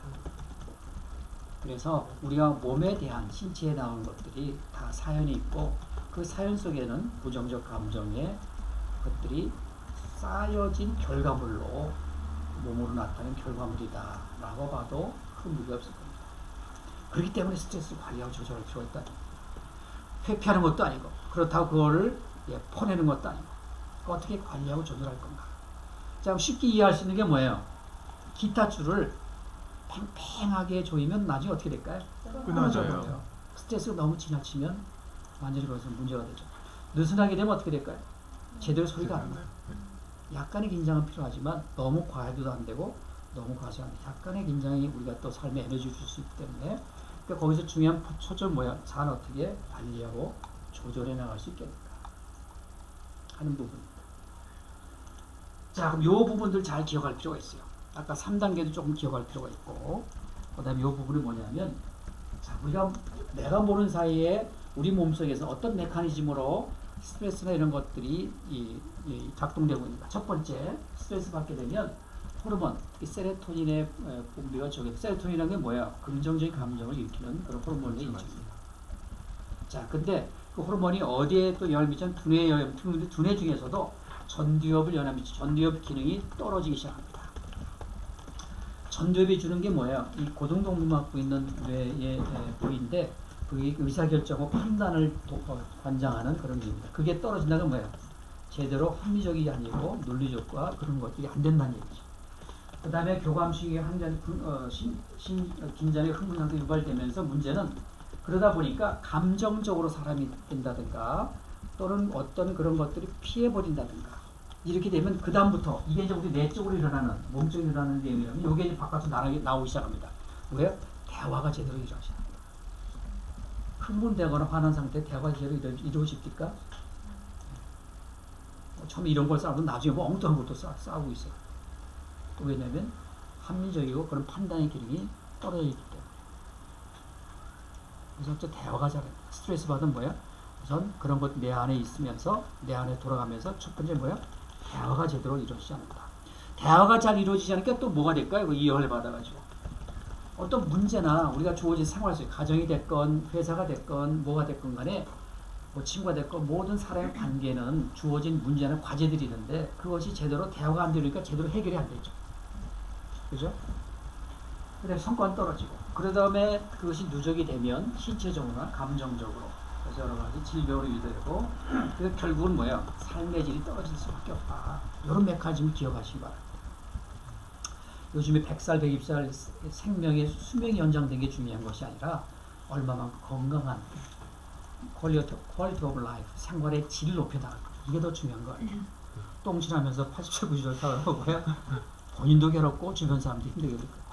그래서 우리가 몸에 대한 신체에 나오는 것들이 다 사연이 있고 그 사연 속에는 부정적 감정의 것들이 쌓여진 결과물로 몸으로 나타나는 결과물이다 라고 봐도 큰 무리가 없을 겁니다. 그렇기 때문에 스트레스를 관리하고 조절할 필요가 있다. 회피하는 것도 아니고 그렇다고 그거를 퍼내는 것도 아니고 어떻게 관리하고 조절할 건가. 자, 쉽게 이해할 수 있는 게 뭐예요? 기타 줄을 팽팽하게 조이면 나중에 어떻게 될까요? 끊어져요. 스트레스가 너무 지나치면 완전히 거기서 문제가 되죠. 느슨하게 되면 어떻게 될까요? 제대로 소리가 안 나요. 약간의 긴장은 필요하지만 너무 과해도 안 되고 너무 과하지 않아요. 약간의 긴장이 우리가 또 삶에 에너지를 줄 수 있기 때문에 그러니까 거기서 중요한 초점 뭐야? 잘 어떻게 관리하고 조절해 나갈 수 있겠는가 하는 부분입니다. 자, 그럼 이 부분들 잘 기억할 필요가 있어요. 아까 3단계도 조금 기억할 필요가 있고 그 다음에 이 부분이 뭐냐면 자, 우리가 내가 모르는 사이에 우리 몸속에서 어떤 메커니즘으로 스트레스나 이런 것들이 작동되고 있는가. 첫 번째, 스트레스 받게 되면 호르몬, 세로토닌의 분비가 적게. 세로토닌이라는 게 뭐야? 긍정적인 감정을 일으키는 그런 호르몬의 일종입니다. 자, 근데 그 호르몬이 어디에 또 영향을 미치는 두뇌에 영향을 미치는 두뇌 중에서도 전두엽을 영향을 미치고 전두엽 기능이 떨어지기 시작합니다. 전두엽이 주는 게 뭐예요? 이 고등동부 막고 있는 뇌의 부위인데 그게 의사결정과 판단을 관장하는 그런 게 입니다. 그게 떨어진다는 뭐예요? 제대로 합리적이 아니고 논리적과 그런 것들이 안 된다는 얘기죠. 그 다음에 교감식의 긴장의 흥분 상태 유발되면서 문제는 그러다 보니까 감정적으로 사람이 된다든가 또는 어떤 그런 것들이 피해버린다든가 이렇게 되면 그 다음부터 이게 이제 우리 내적으로 일어나는 몸적으로 일어나는 내용이라면 이게 이제 바깥으로 나오기 시작합니다. 왜? 대화가 제대로 일어나지 않아요. 흥분되거나 화난 상태에 대화가 제대로 이루어집니까? 처음에 이런 걸 싸우면 나중에 뭐 엉뚱한 것도 싸우고 있어요. 또 왜냐면 합리적이고 그런 판단의 기능이 떨어져 있기 때문에. 그래서 또 대화가 잘해요. 스트레스 받으면 뭐야? 우선 그런 것 내 안에 있으면서 내 안에 돌아가면서 첫 번째 뭐야? 대화가 제대로 이루어지지 않는다. 대화가 잘 이루어지지 않으니까 또 뭐가 될까요? 이해를 받아가지고. 어떤 문제나 우리가 주어진 생활 속에 가정이 됐건 회사가 됐건 뭐가 됐건 간에 뭐 친구가 됐건 모든 사람의 관계는 주어진 문제나 과제들이 있는데 그것이 제대로 대화가 안 되니까 제대로 해결이 안 되죠. 그죠? 그래서 성과는 떨어지고 그 다음에 그것이 누적이 되면 신체적으로나 감정적으로 그래서 여러 가지 질병으로 유도되고 그래서 결국은 뭐예요? 삶의 질이 떨어질 수밖에 없다. 이런 메커니즘을 기억하시기 바랍니다. 요즘에 100살, 120살 생명의 수명이 연장된 게 중요한 것이 아니라 얼마만큼 건강한 퀄리티 오브 라이프, 생활의 질을 높여나가는 것. 이게 더 중요한 거 아니에요. 똥칠하면서 80살, 90살 살아가고 뭐야? 본인도 괴롭고 주변 사람도 힘들게 될 거예요.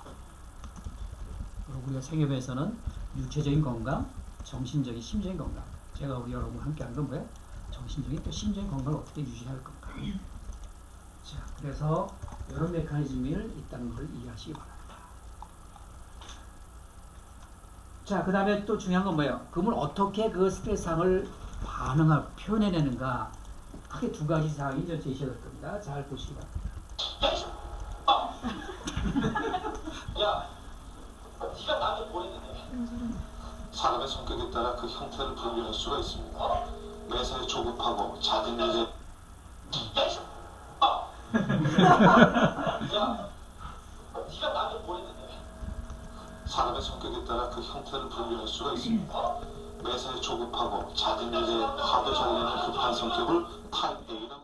그리고 우리가 생협에서는 육체적인 건강, 정신적인, 심적인 건강. 제가 우리 여러분 함께 하는 건 뭐예요? 정신적인 또 심적인 건강을 어떻게 유지할 건가. 자, 그래서 이런 메커니즘이 있다는 걸 이해하시기 바랍니다. 자, 그 다음에 또 중요한 건 뭐예요? 그러면 어떻게 그 스트레스상을 반응하고 표현해내는가? 크게 두 가지 사항이 제시가 될 겁니다. 잘 보시기 바랍니다. 야, 네가 나한테 보냈는데. 사람의 성격에 따라 그 형태를 분별할 수가 있습니다. 매사에 조급하고 작은 일에 야, 네가 나한테 보냈는데. 사람의 성격에 따라 그 형태를 분별할 수가 있습니다. 매사에 조급하고 작은 일에 화도 잘 내는 급한 성격을 타입 A라고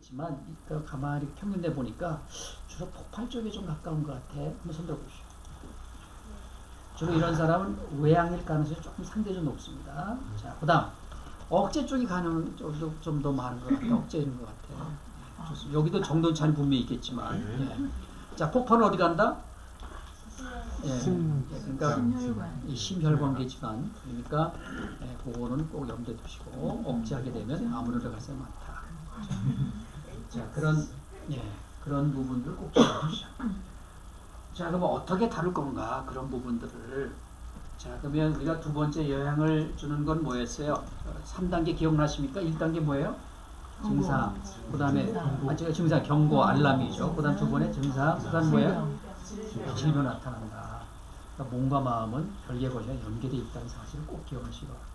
있겠지만 가만히 평균돼 보니까 주로 폭발 쪽에 좀 가까운 것 같아. 한번 손 들어보시오. 주로 이런 사람은 외향일 가능성이 조금 상대적으로 높습니다. 자, 그다음 억제 쪽이 가능한 쪽도 좀 더 많은 것 같아. 억제인 것 같아. 좋습니다. 여기도 정도 차는 분명히 있겠지만. 예. 자, 폭발은 어디 간다? 예, 그러니까 심혈관계지만 그러니까 그거는 꼭 염두에 두시고 억제하게 되면 아무래도 가능성이 많다. 자, 그런 부분들 꼭 잡아주시죠. 자, 그럼 어떻게 다룰 건가 그런 부분들을. 자, 그러면 우리가 두 번째 영향을 주는 건 뭐였어요? 3단계 기억나십니까? 1단계 뭐예요? 증상. 그 다음에 제가 증상 경고 알람이죠. 그 다음 두 번째 증상. 그 다음 뭐예요? 질병 나타난다. 그러니까 몸과 마음은 별개 것이나 연계되어 있다는 사실을 꼭 기억하시기 바랍니다.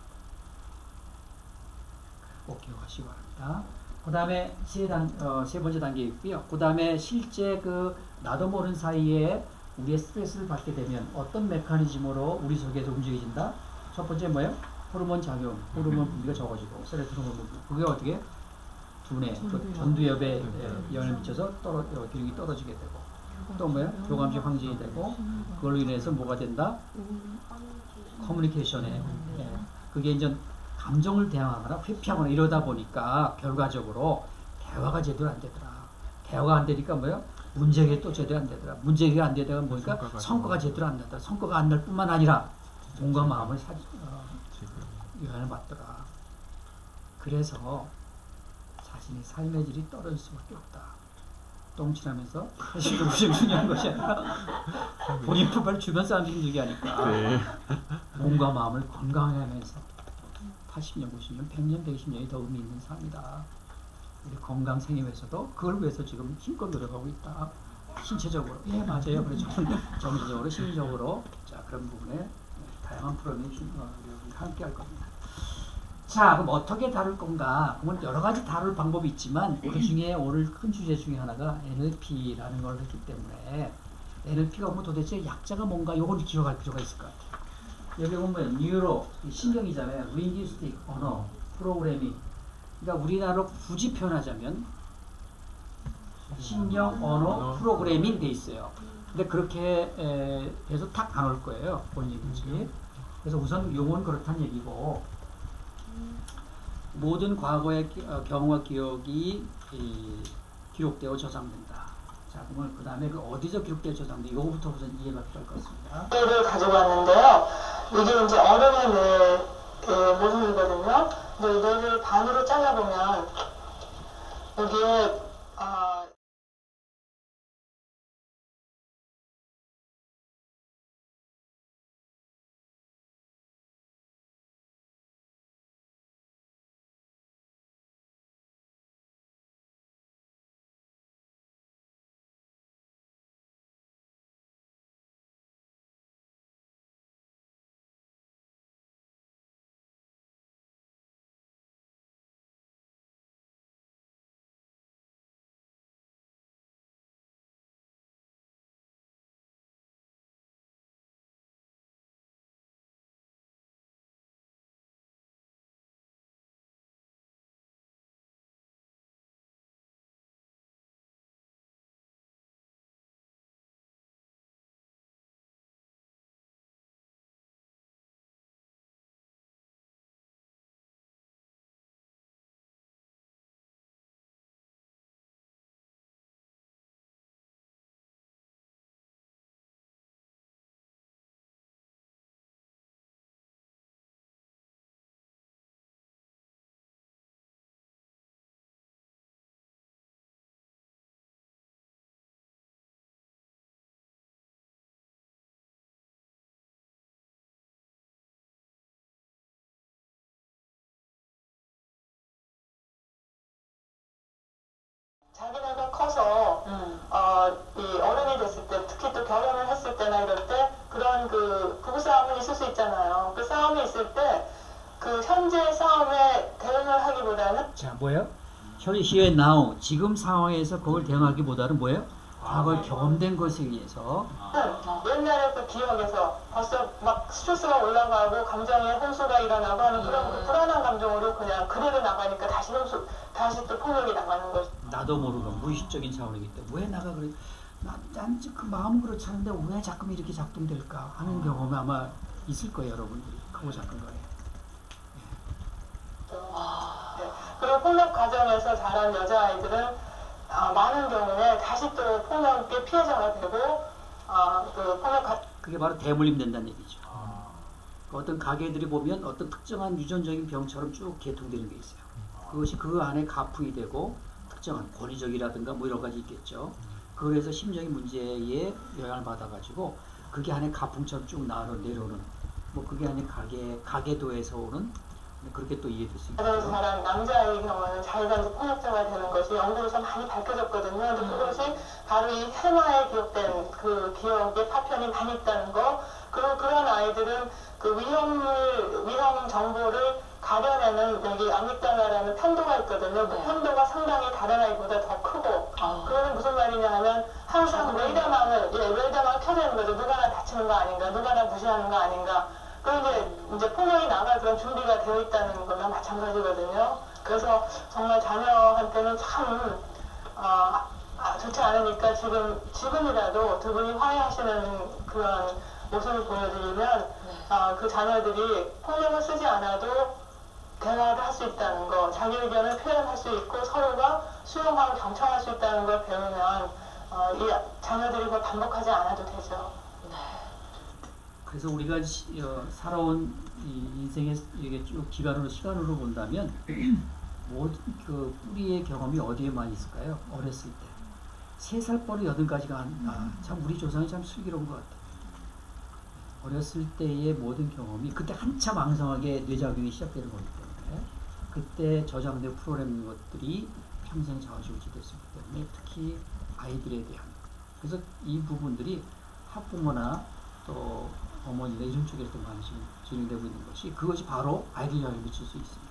꼭 기억하시기 바랍니다. 그 다음에 세 번째 단계 있고요. 그 다음에 실제 나도 모르는 사이에 우리의 스트레스를 받게 되면 어떤 메커니즘으로 우리 속에서 움직여진다? 첫 번째 뭐예요? 호르몬 작용, 호르몬 분비가 적어지고 세로토닌 분비. 그게 어떻게? 두뇌, 전두엽에 영향을 미쳐서 기력이 떨어지게 되고 또 뭐예요? 교감시 황진이 되고 그걸로 인해서 뭐가 된다? 커뮤니케이션에 그게 이제 감정을 대항하거나 회피하거나 이러다 보니까 결과적으로 대화가 제대로 안 되더라. 대화가 안 되니까 뭐예요? 문제가 또 제대로 안 되더라. 문제가 안 되다가 보니까 성과가 제대로 안 나더라. 성과가 안 날 뿐만 아니라 몸과 마음을 영향을 받더라. 그래서 자신의 삶의 질이 떨어질 수밖에 없다. 똥칠하면서 사실 그것이 중요한 것이 아니라 본인 풀발 주변 사람들이 힘들게 하니까 몸과 마음을 건강하게 하면서 80년, 90년, 100년, 120년이 더 의미 있는 삶이다. 우리 건강 생활에서도 그걸 위해서 지금 힘껏 노력하고 있다. 신체적으로. 예, 맞아요. 그래서 정신적으로, 심리적으로. 자, 그런 부분에 다양한 프로그램이 함께 할 겁니다. 자, 그럼 어떻게 다룰 건가? 그러면 여러 가지 다룰 방법이 있지만 그 중에 오늘 큰 주제 중에 하나가 NLP라는 걸 했기 때문에 NLP가 뭐 도대체 약자가 뭔가 이걸 기억할 필요가 있을 것 같아요. 여기 보면 뉴로, 신경이잖아요. 링귀스틱 언어, 프로그래밍. 그러니까 우리나라로 굳이 표현하자면 신경 언어 프로그래밍 돼 있어요. 근데 그렇게 해서 탁 안 올 거예요. 본인이지. 그래서 우선 용어는 그렇다는 얘기고 모든 과거의 경험과 기억이 기록되어 저장된다. 자, 그러면 그 다음에 어디서 기록되어 저장돼? 이거부터 우선 이해가 필요할 것 같습니다. 를 가지고 왔는데요. 이게 이제 어른의 뇌 모습이거든요. 근데 이거를 반으로 잘라보면 여기에 자기네가 커서 이 어른이 됐을 때, 특히 또 결혼을 했을 때나 이럴 때 그런 부부싸움이 있을 수 있잖아요. 그 싸움이 있을 때 그 현재 싸움에 대응을 하기보다는 자, 뭐예요? here now 지금 상황에서 그걸 대응하기보다는 뭐예요? 과거에 경험된 것에 의해서 옛날에 그 기억에서 벌써 막 스트레스가 올라가고 감정의 혼수가 일어나고 하는 그런 불안한 감정으로 그냥 그대로 나가니까 다시 또 폭력이 나가는 거죠. 나도 모르고 무의식적인 차원이기 때문에 왜 나가 그래? 난 그 마음은 그렇지 않은데 왜 자꾸 이렇게 작동될까 하는 경험이 아마 있을 거예요, 여러분들이. 크고 작은 거에. 그리고 폭력 과정에서 자란 여자아이들은 많은 경우에 다시 또 폭력의 피해자가 되고 그 그게 바로 대물림 된다는 얘기죠. 어떤 가게들이 보면 어떤 특정한 유전적인 병처럼 쭉 계통되는 게 있어요. 그것이 그 안에 가풍이 되고 특정한 권위적이라든가 뭐 여러 가지 있겠죠. 그래서 심적인 문제에 영향을 받아가지고 그게 안에 가풍처럼 쭉 내려오는 뭐 그게 안에 가계도에서 오는 그렇게 또 이해될 수 있죠. 그래서 자란 남자의 경우는 자기가 이제 폭력자가 되는 것이 연구로서 많이 밝혀졌거든요. 근데 그것이 바로 이 해마에 기억된 그 기억의 파편이 많이 있다는 거. 그리고 그런 아이들은 그 위험 정보를 가려내는 여기 암믹달라라는 편도가 있거든요. 그 편도가 상당히 다른 아이보다 더 크고. 그거는 무슨 말이냐 하면 항상 레이더망을 켜져 있는 거죠. 누가 나 다치는 거 아닌가, 누가 나 무시하는 거 아닌가. 그리고 이제 폭력이 나갈 그런 준비가 되어 있다는 거나 마찬가지거든요. 그래서 정말 자녀한테는 참 좋지 않으니까 지금이라도 두 분이 화해하시는 그런 모습을 보여드리면 그 자녀들이 폭력을 쓰지 않아도 대화를 할 수 있다는 거, 자기 의견을 표현할 수 있고 서로가 수용하고 경청할 수 있다는 걸 배우면 이 자녀들이 그걸 반복하지 않아도 되죠. 그래서 우리가 살아온 이 인생의 이게 쭉 시간으로 본다면 모든 그 뿌리의 경험이 어디에 많이 있을까요? 어렸을 때 3살 버릇 8가지가 참 우리 조상이 참 슬기로운 것 같아요. 어렸을 때의 모든 경험이 그때 한참 왕성하게 뇌작용이 시작되는 거기 때문에 그때 저장된 프로그램 것들이 평생 좌우지우지 됐었기 때문에 특히 아이들에 대한 그래서 이 부분들이 학부모나 또 어머니나 이런 쪽에서 관심이 진행되고 있는 것이 그것이 바로 아이들 영향을 미칠 수 있습니다.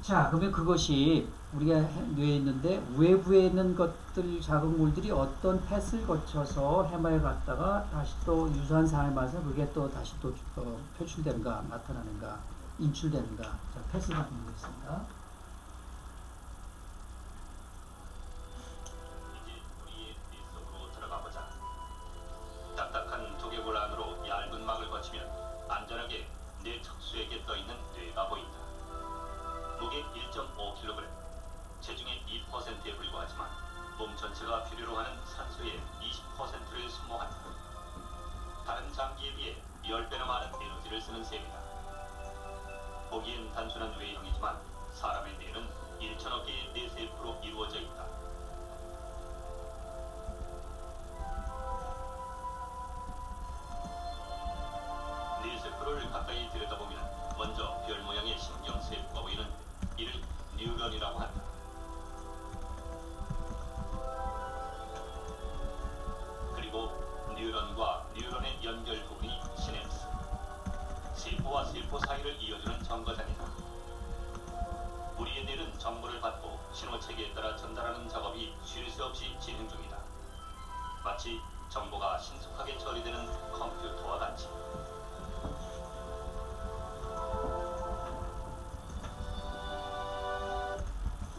자, 그러면 그것이 우리가 뇌에 있는데 외부에 있는 것들 자극물들이 어떤 패스를 거쳐서 해마에 갔다가 다시 또 유사한 상황에 맞아서 그게 또 다시 또 표출되는가 나타나는가 인출되는가. 자, 패스 같은 게 있습니다. 딱딱한 두개골 안으로 얇은 막을 거치면 안전하게 내 척수에게 떠있는 뇌가 보인다. 무게 1.5kg, 체중의 2%에 불과하지만 몸 전체가 필요로 하는 산소의 20%를 소모한다. 다른 장기에 비해 10배나 많은 에너지를 쓰는 셈이다. 보기엔 단순한 외형이지만 사람의 뇌는 1천억 개의 뇌세포로 이루어져 있다. 뇌세포를 가까이 들여다보면 먼저 별 모양의 신경세포가 보이는데 이를 뉴런이라고 한다. 그리고 뉴런과 뉴런의 연결 부분이 시냅스, 세포와 세포 사이를 이어주는 정거장이다. 우리의 뇌는 정보를 받고 신호체계에 따라 전달하는 작업이 쉴 새 없이 진행 중이다. 마치 정보가 신속하게 처리되는 컴퓨터와 같이.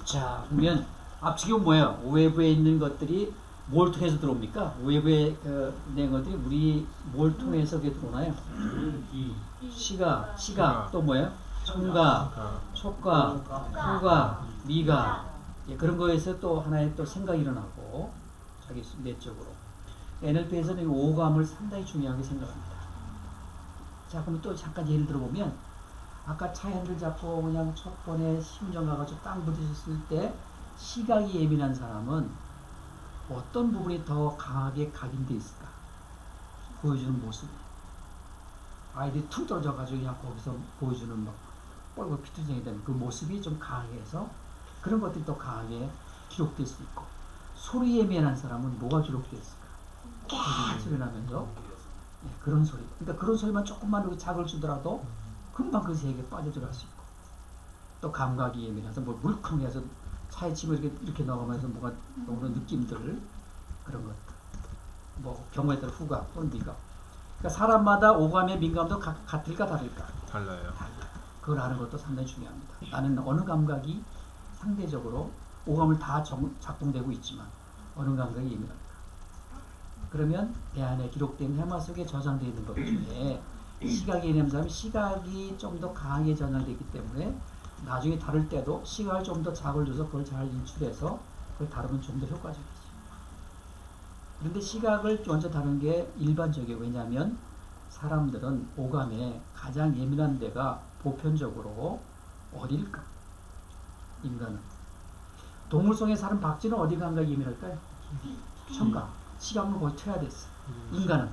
자, 그러면 앞치기는 뭐예요? 외부에 있는 것들이 뭘 통해서 들어옵니까? 외부에 낸 것들이 우리 뭘 통해서 들어오나요? 시각, 또 뭐예요? 청각, 촉각, 후각, 미각. 예, 그런 거에서 또 하나의 또 생각이 일어나고 자기 내적으로. NLP에서는 오감을 상당히 중요하게 생각합니다. 자, 그럼 또 잠깐 예를 들어보면 아까 차 핸들 잡고 그냥 첫 번에 심정 가가지고 땅 부딪혔을 때 시각이 예민한 사람은 어떤 부분이 더 강하게 각인되어 있을까? 보여주는 모습. 아이들이 툭 떨어져가지고 그냥 거기서 보여주는 막 뻘고 피투성이 되는 그 모습이 좀 강해서 그런 것들이 또 강하게 기록될 수 있고, 소리 예민한 사람은 뭐가 기록되어 있을까? 소리 나면서 네, 그런 소리. 그러니까 그런 소리만 조금만 자극을 주더라도 금방 그 세계에 빠져들어갈 수 있고, 또 감각이 예민해서 뭐 물컹해서 차에 침을 이렇게 넣어가면서 뭐가 오는 느낌들, 그런 것들. 뭐 경우에 따라 후각 또는 미각. 그러니까 사람마다 오감의 민감도 같을까 다를까? 달라요. 그걸 아는 것도 상당히 중요합니다. 나는 어느 감각이 상대적으로 오감을 다 작동되고 있지만 어느 감각이 예민할까? 그러면 내 안에 기록된 해마 속에 저장되어 있는 것 중에 시각이 예민한 사람은 시각이 좀 더 강하게 저장되기 때문에 나중에 다룰 때도 시각을 좀 더 작을 줘서 그걸 잘 인출해서 그걸 다루면 좀 더 효과적이지. 그런데 시각을 먼저 다루는 게 일반적이에요. 왜냐하면 사람들은 오감에 가장 예민한 데가 보편적으로 어딜까? 인간은. 동물성에 사는 박쥐는 어디 감각이 예민할까요? 청각. 시각을 거의 쳐야 됐어. 인간은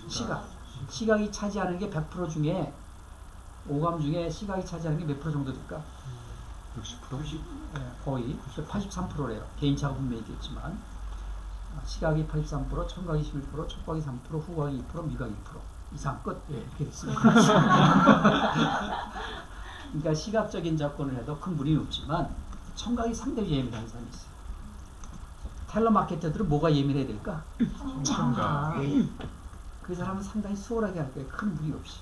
시각. 시각이 차지하는 게 100% 중에 오감 중에 시각이 차지하는 게 몇 프로 정도 될까? 60%? 네, 거의 83%래요. 개인차가 분명히 있겠지만 시각이 83%, 청각이 11%, 촉각이 3%, 후각이 2%, 미각이 2% 이상 끝. 예, 이렇게 됐습니다. 그러니까 시각적인 접근을 해도 큰 무리는 없지만 청각이 상당히 예민한 사람이 있어요. 텔레마케터들은 뭐가 예민해야 될까? 청각. 그 사람은 상당히 수월하게 할 거예요. 큰 무리 없이.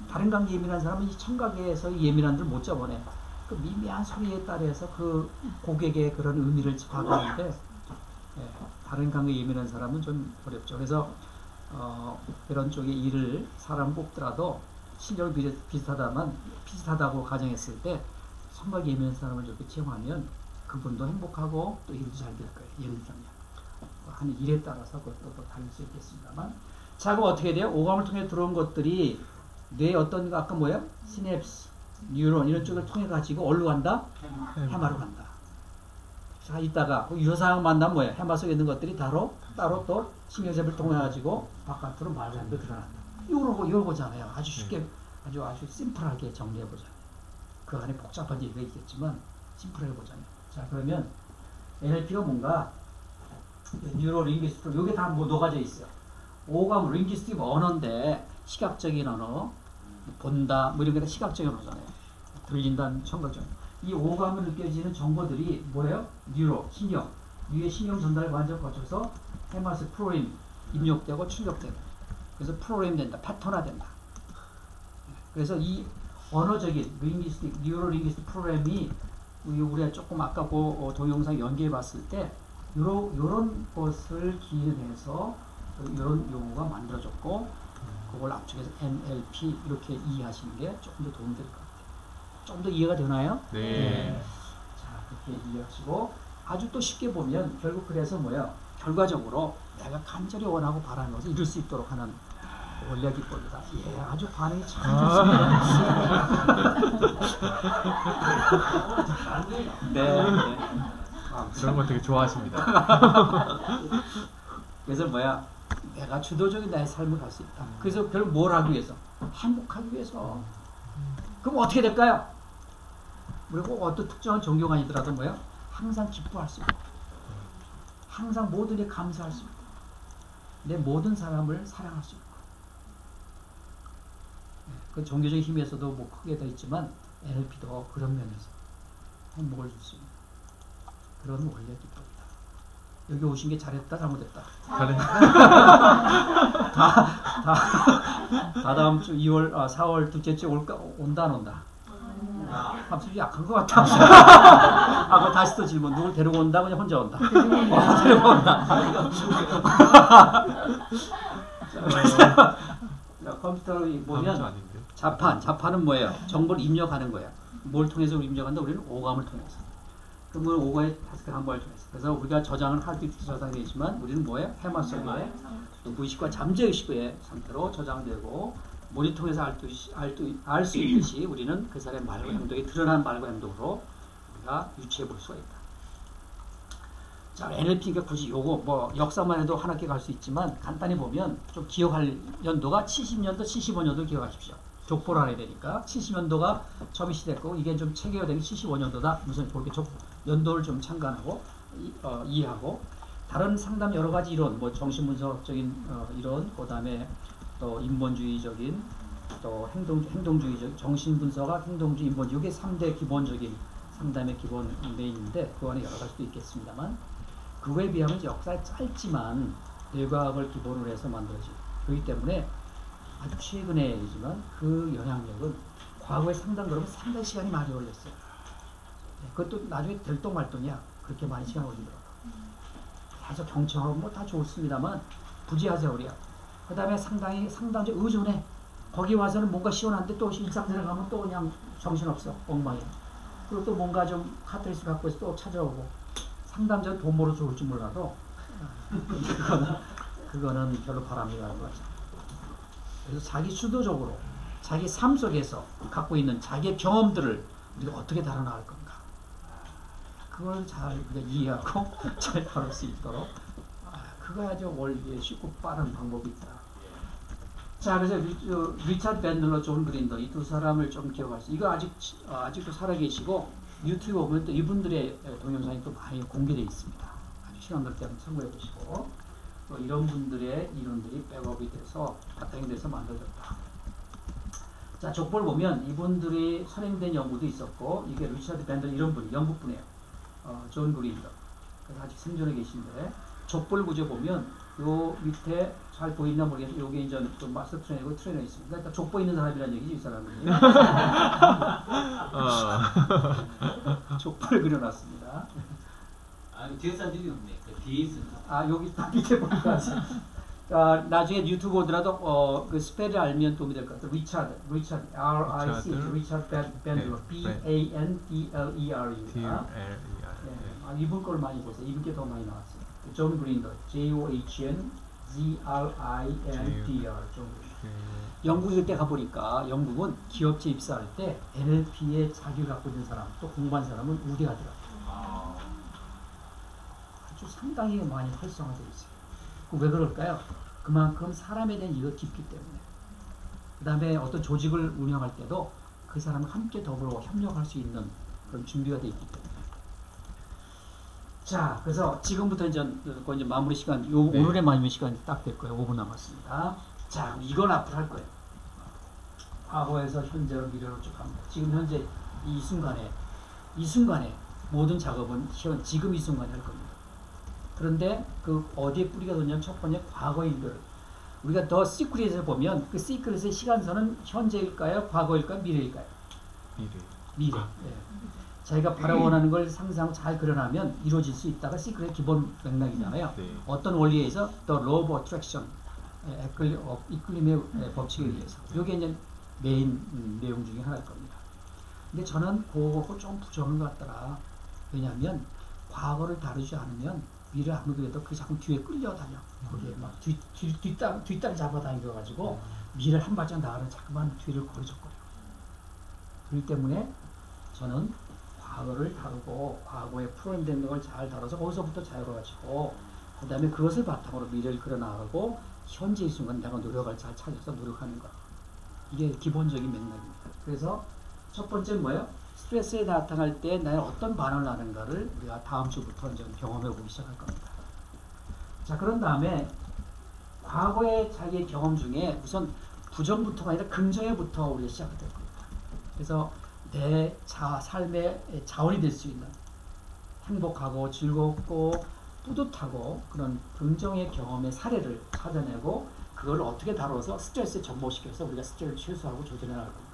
다른 감기 예민한 사람은 이 청각에서 예민한 들 못 잡아내. 그 미미한 소리에 따라서 그 고객의 그런 의미를 파악하는데 예, 다른 감기 예민한 사람은 좀 어렵죠. 그래서 이런 쪽의 일을 사람 뽑더라도 실력이 비슷하다고 가정했을 때 청각 예민한 사람을 저렇게 채용하면 그분도 행복하고 또 일도 잘 될 거예요. 예를 들면 하는 일에 따라서 그것도 또 다를 수 있겠습니다만. 자, 그럼 어떻게 돼요? 오감을 통해 들어온 것들이 뇌 어떤 아까 뭐예요? 시냅스, 뉴런 이런 쪽을 통해 가지고 어디로 간다? 해마로 간다. 자, 이따가 유효사항 만나면 뭐예요? 해마 속에 있는 것들이 따로 또 신경세포를 통해 가지고 바깥으로 말하는 드러난다. 요거잖아요. 아주 쉽게 아주 심플하게 정리해 보자. 그 안에 복잡한 얘기가 있겠지만 심플하게 보자면. 자, 그러면 NLP가 뭔가 뉴로 링귀스틱 요게 다 뭐 녹아져 있어요. 오감 링귀스틱 언어인데 시각적인 언어, 본다 뭐 이런 게 다 시각적인 언어잖아요. 들린다는 청각적. 이 오감을 느껴지는 정보들이 뭐예요? 뉴로, 신경. 뇌의 신경 전달 관절 거쳐서 해마스 프로그램 입력되고 출력되고. 그래서 프로그램 된다. 패턴화 된다. 그래서 이 언어적인 링귀스틱, 뉴로 링귀스틱 프로그램이 우리가 조금 아까 그 동영상 연계해 봤을 때 요런 것을 기인해서 이런 용어가 만들어졌고 그걸 압축해서 NLP 이렇게 이해하시는 게 조금 더 도움이 될 것 같아요. 좀 더 이해가 되나요? 네. 자, 그렇게 이해하시고 아주 또 쉽게 보면 결국 그래서 뭐예요? 결과적으로 내가 간절히 원하고 바라는 것을 이룰 수 있도록 하는 원래 기법이다. 예, 아주 반응이 참 좋습니다. 네. 그런 거 되게 좋아하십니다. 그래서 뭐야? 내가 주도적인 나의 삶을 갈 수 있다. 그래서 결국 뭘 하기 위해서? 행복하기 위해서. 그럼 어떻게 될까요? 우리가 꼭 어떤 특정한 종교가 아니더라도 뭐야? 항상 기뻐할 수 있고 항상 모든 일 감사할 수 있고 내 모든 사람을 사랑할 수 있고 그 종교적인 힘에서도 뭐 크게 더 있지만 NLP도 그런 면에서 행복을 줄 수 있는 그런 원래 기법이다. 여기 오신 게 잘했다 잘못했다. 다 다음 주 4월 둘째 주에 온다 안 온다. 갑자기 약한 것 같아. 그거 다시 또 질문. 누굴 데리고 온다? 그냥 혼자 온다. 데리고 온다. 컴퓨터를 보면 자판은 뭐예요? 정보를 입력하는 거야. 뭘 통해서 입력한다? 우리는 오감을 통해서. 그러면 오감의 타스크를 한 번을 통해서. 그래서 우리가 저장을 하드디스크 저장되지만 우리는 뭐예요? 해마 속에 무의식과 잠재의식의 상태로 저장되고 모니터에서 알 수 있듯이 우리는 그 사람의 말과 행동이 드러난 말과 행동으로 우리가 유추해 볼 수가 있다. 자, NLP가 굳이 요거 뭐 역사만 해도 한 학기 갈 수 있지만 간단히 보면 좀 기억할 연도가 70년도, 75년도 기억하십시오. 족보를 알아야 되니까 70년도가 처음 시대고 이게 좀 체계화된 게 75년도다. 무슨 그렇게 연도를 좀 참관하고 이해하고 다른 상담 여러 가지 이론, 뭐 정신분석적인 이론, 그다음에 또 인본주의적인 또 행동주의적 정신분석학, 행동주의, 인본주의 이게 3대 기본적인 상담의 기본 메인인데 그 안에 여러 가지도 있겠습니다만 그거에 비하면 역사가 짧지만 뇌과학을 기본으로 해서 만들어진 그렇기 때문에 아주 최근의 얘기지만 그 영향력은 과거에 상당히 그러면 상당히 시간이 많이 걸렸어요. 그것도 나중에 될똥말똥이야. 그렇게 많이 시간을 걸리더라고요. 계속 경청하고 뭐 다 좋습니다만 부지하세요 우리가. 그 다음에 상당히 의존해. 거기 와서는 뭔가 시원한데 또 일상생활 가면 또 그냥 정신없어. 엉망이야. 그리고 또 뭔가 좀 카트리스 갖고 있어 또 찾아오고. 상담자는 돈 벌어 좋을 줄 몰라도 그거는 별로 바람이 가는 거죠. 그래서 자기 주도적으로 자기 삶 속에서 갖고 있는 자기의 경험들을 우리가 어떻게 다뤄나갈 건가. 그걸 잘 이해하고 잘 다룰 수 있도록 그거 아주 원리에 쉽고 빠른 방법이 있다. 자, 그래서 리차드 밴들러, 존 그린더 이 두 사람을 좀 기억하세요. 이거 아직도 살아계시고 유튜브 보면 또 이분들의 동영상이 또 많이 공개되어 있습니다. 아주 시간 될 때 한번 참고해 보시고 또 이런 분들의 이론들이 백업이 돼서 바탕이 돼서 만들어졌다. 자, 족보를 보면 이분들이 선임된 연구도 있었고 이게 리차드 밴들러 이런 분이 영국 분이에요. 존 그린더. 그래서 아직 생존해 계신데 족볼 구조 보면 요 밑에 잘 보이나 모르겠는데 요게 이제 좀 마스터 트레이너고 트레이너 있습니다. 그러니까 족보 있는 사람이라는 얘기죠, 이 사람은. 족보를 그려놨습니다. 뒤에 사진이 없네. 뒤에 있습니다. 여기 딱 밑에 보니까 나중에 유튜브 오더라도 그 스펠을 알면 도움이 될 것 같아요. 리차드 R-I-C 리차드 밴들러 B-A-N-D-L-E-R-입니다. 이분 걸 많이 보세요. 이분 게 더 많이 나왔어요. 존 그린더 J-O-H-N-G-R-I-N-D-R 존 그린더. 영국에 그때 가보니까 영국은 기업체 입사할 때 NLP에 자기를 갖고 있는 사람 또 공부한 사람은 우대하더라고요. 아주 상당히 많이 활성화되어 있어요. 왜 그럴까요? 그만큼 사람에 대한 이해가 깊기 때문에. 그 다음에 어떤 조직을 운영할 때도 그 사람과 함께 더불어 협력할 수 있는 그런 준비가 되어 있기 때문에. 자, 그래서 지금부터 이제 마무리 시간, 오늘의 마무리 시간이 딱 될 거예요. 5분 남았습니다. 자, 이건 앞으로 할 거예요. 과거에서 현재로 미래로 쭉 갑니다. 지금 현재 이 순간에 모든 작업은 지금 이 순간에 할 겁니다. 그런데 그 어디에 뿌리가 뒀냐면 첫 번째 과거인들. 우리가 더 시크릿에서 보면 그 시크릿의 시간선은 현재일까요? 과거일까요? 미래일까요? 미래. 예. 자기가 바라원하는 걸 상상 잘 그려나면 이루어질 수 있다가 시크릿의 기본 맥락이잖아요. 어떤 원리에 의해서 The Law of Attraction, 이끌림의 법칙에 의해서. 이게 이제 메인 내용 중에 하나일 겁니다. 근데 저는 그거 좀 부정한 것 같더라. 왜냐하면 과거를 다루지 않으면 미래 아무도 해도 그 자꾸 뒤에 끌려다녀. 거기에 막 뒷다리 잡아다니셔가지고 미래를 한 발짝 나가는 자꾸만 뒤를 거리적거려. 그렇기 때문에 저는 과거를 다루고 과거에 프로그램된 걸 잘 다뤄서 거기서부터 자유로워지고 그 다음에 그것을 바탕으로 미래를 그려나가고 현재 이 순간 내가 노력을 잘 찾아서 노력하는 것. 이게 기본적인 맥락입니다. 그래서 첫 번째는 뭐예요? 스트레스에 나타날 때 나는 어떤 반응을 하는가를 우리가 다음 주부터 이제 경험해 보기 시작할 겁니다. 자, 그런 다음에 과거의 자기의 경험 중에 우선 부정부터가 아니라 긍정에부터 우리가 시작할 겁니다. 그래서 내 삶의 자원이 될 수 있는 행복하고 즐겁고 뿌듯하고 그런 긍정의 경험의 사례를 찾아내고 그걸 어떻게 다뤄서 스트레스에 접목시켜서 우리가 스트레스를 최소화하고 조절해 나갈 겁니다.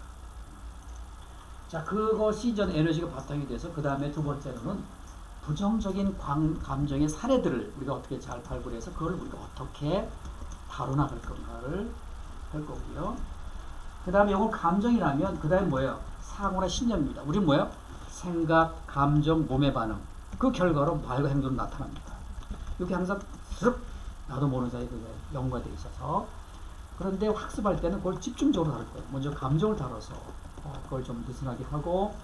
자, 그것이 전 에너지가 바탕이 돼서 그 다음에 두 번째로는 부정적인 감정의 사례들을 우리가 어떻게 잘 발굴해서 그걸 우리가 어떻게 다뤄나갈 건가를 할 거고요. 그 다음에 이건 감정이라면 그 다음에 뭐예요? 사고나 신념입니다. 우리는 뭐예요? 생각, 감정, 몸의 반응. 그 결과로 말과 행동으로 나타납니다. 이게 항상 나도 모르는 사이에 연구가 되어 있어서. 그런데 학습할 때는 그걸 집중적으로 다룰 거예요. 먼저 감정을 다뤄서 그걸 좀 느슨하게 하고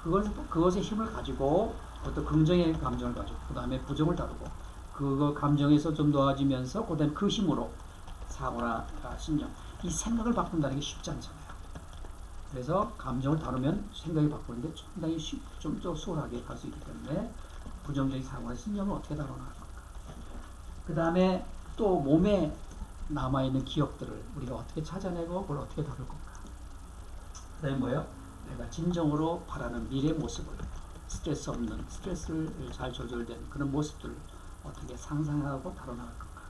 그것의 힘을 가지고 어떤 긍정의 감정을 가지고 그 다음에 부정을 다루고 그 감정에서 좀 놓아지면서 그 다음에 그 힘으로 사고나 신념. 이 생각을 바꾼다는 게 쉽지 않잖아요. 그래서 감정을 다루면 생각이 바꾸는데 상당히 좀 더 수월하게 갈 수 있기 때문에 부정적인 사고나 신념을 어떻게 다뤄나갈 건가. 그 다음에 또 몸에 남아있는 기억들을 우리가 어떻게 찾아내고 그걸 어떻게 다룰 건가. 그 다음에 뭐예요? 내가 진정으로 바라는 미래의 모습을 스트레스 없는 스트레스를 잘 조절된 그런 모습들을 어떻게 상상하고 다뤄나갈 건가.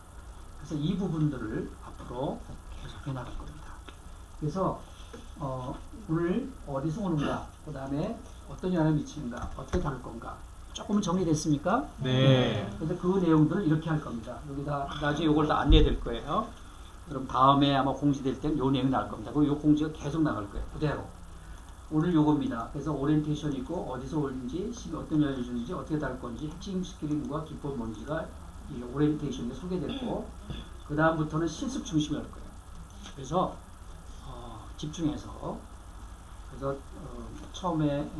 그래서 이 부분들을 앞으로 계속해 나갈 겁니다. 그래서 오늘 어디서 오는가, 그 다음에 어떤 영향을 미치는가, 어떻게 다룰 건가, 조금 정리됐습니까? 네. 그래서 그 내용들을 이렇게 할 겁니다. 여기다 나중에 이걸 다 안내해 드릴 거예요. 그럼 다음에 아마 공지될 때는 요 내용이 나올 겁니다. 그리고 요 공지가 계속 나갈 거예요. 그대로. 오늘 요겁니다. 그래서 오리엔테이션이고 어디서 오는지, 어떤 연락이 주는지, 어떻게 다룰 건지, 핵심 스킬이 누가 기본 뭔지가 이 오리엔테이션에 소개됐고, 그 다음부터는 실습 중심이 할 거예요. 그래서 집중해서 그래서 처음에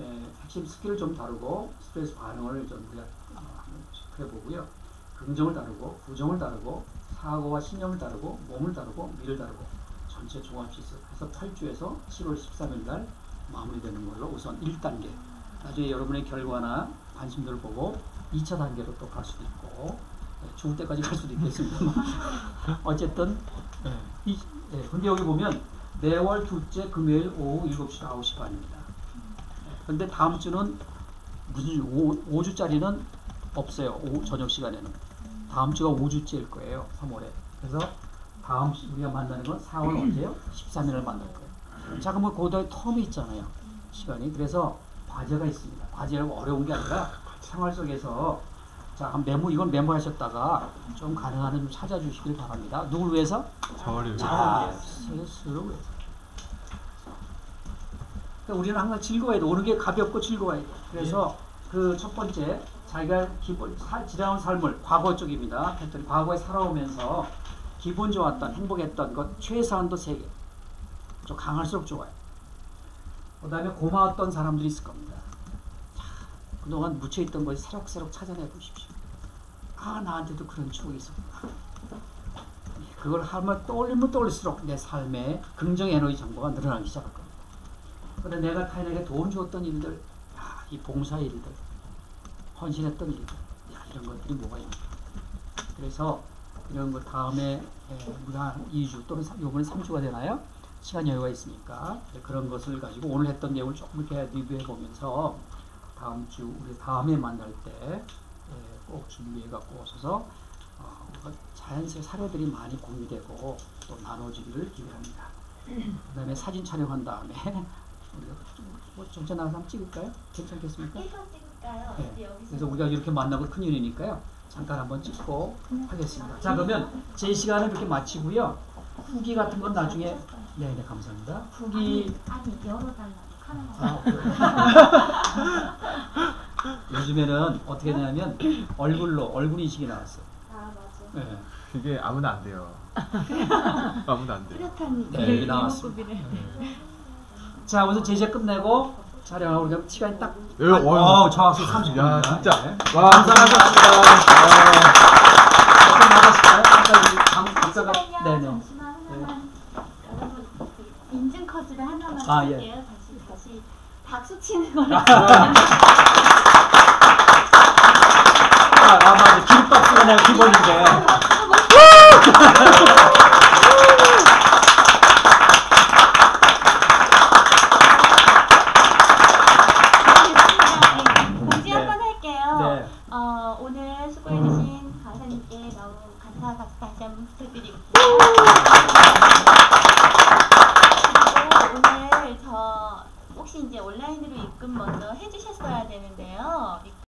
핵심 스킬을 좀 다루고 스트레스 반응을 좀 우리가 한번 해보고요. 긍정을 다루고 부정을 다루고 사고와 신념을 다루고 몸을 다루고 미를 다루고 전체 종합실습 해서 8주에서 7월 13일 날 마무리되는 걸로 우선 1단계. 나중에 여러분의 결과나 관심들을 보고 2차 단계로 또 갈 수도 있고 죽을 때까지 갈 수도 있겠습니다만 어쨌든 근데 여기 보면 매월 둘째 금요일 오후 7시 9시 반입니다. 근데 다음 주는 무슨 5주짜리는 없어요. 저녁 시간에는. 다음 주가 5주째일 거예요. 3월에. 그래서 다음 우리가 만나는 건 4월 언제요? 13일을 만날 거예요. 자, 그러면 고도의 텀이 있잖아요. 시간이. 그래서 과제가 있습니다. 과제가 어려운 게 아니라 생활 속에서 자, 이건 메모하셨다가 좀 가능한 한 좀 찾아주시길 바랍니다. 누굴 위해서? 저를 위해서. 자, 스스로 위해서. 그러니까 우리는 항상 즐거워야 돼. 오는 게 가볍고 즐거워야 돼. 그래서 그 첫 번째, 자기가 지나온 삶을 과거 쪽입니다. 했더니 과거에 살아오면서 기분 좋았던, 행복했던 것 최소한도 3개. 좀 강할수록 좋아요. 그 다음에 고마웠던 사람들이 있을 겁니다. 자, 그동안 묻혀있던 것이 새록새록 찾아내 보십시오. 아, 나한테도 그런 추억이 있었구나. 그걸 하면 떠올리면 떠올릴수록 내 삶에 긍정 에너지 정보가 늘어나기 시작할 겁니다. 그런데 내가 타인에게 도움 주었던 일들, 이 봉사 일들, 헌신했던 일들, 이런 것들이 뭐가 있는가. 그래서 이런 거 다음에 우리가 한 2주 또는 요번에 3주가 되나요? 시간 여유가 있으니까 그런 것을 가지고 오늘 했던 내용을 조금 이렇게 리뷰해 보면서 다음 주 우리 다음에 만날 때 꼭 준비해 갖고 오셔서 자연스레 사례들이 많이 공유되고 또 나눠지기를 기대합니다. 그 다음에 사진 촬영한 다음에 우리가 전체 나가서 한번 찍을까요? 괜찮겠습니까? 찍을까요? 네. 그래서 우리가 이렇게 만나고 큰일이니까요. 잠깐 한번 찍고 하겠습니다. 자, 그러면 제 시간을 이렇게 마치고요. 후기 같은 건 나중에 네, 감사합니다. 후기 아니 열어달라고 카메라. 요즘에는 어떻게 되냐면 얼굴 인식이 나왔어요. 아, 맞아. 네. 그게 아무나 안 돼요. 아무나 안 돼요. 뚜렷한 네, 나왔습니다. 자, 우선 제시가 끝내고 촬영하고 우리가 시간이 딱 정확히 30분. 야, 진짜. 네. 와, 감사합니다. 감사합니다. 네네. 인증 컷을 하나만 예. 할게요. 다시 박수 치는 거를. 맞아. 기립박수가 내가 기본인데. 공지 한번 할게요. 네. 오늘 수고해주신 강사님께 너무 감사하고 다시 한번 부탁드리고.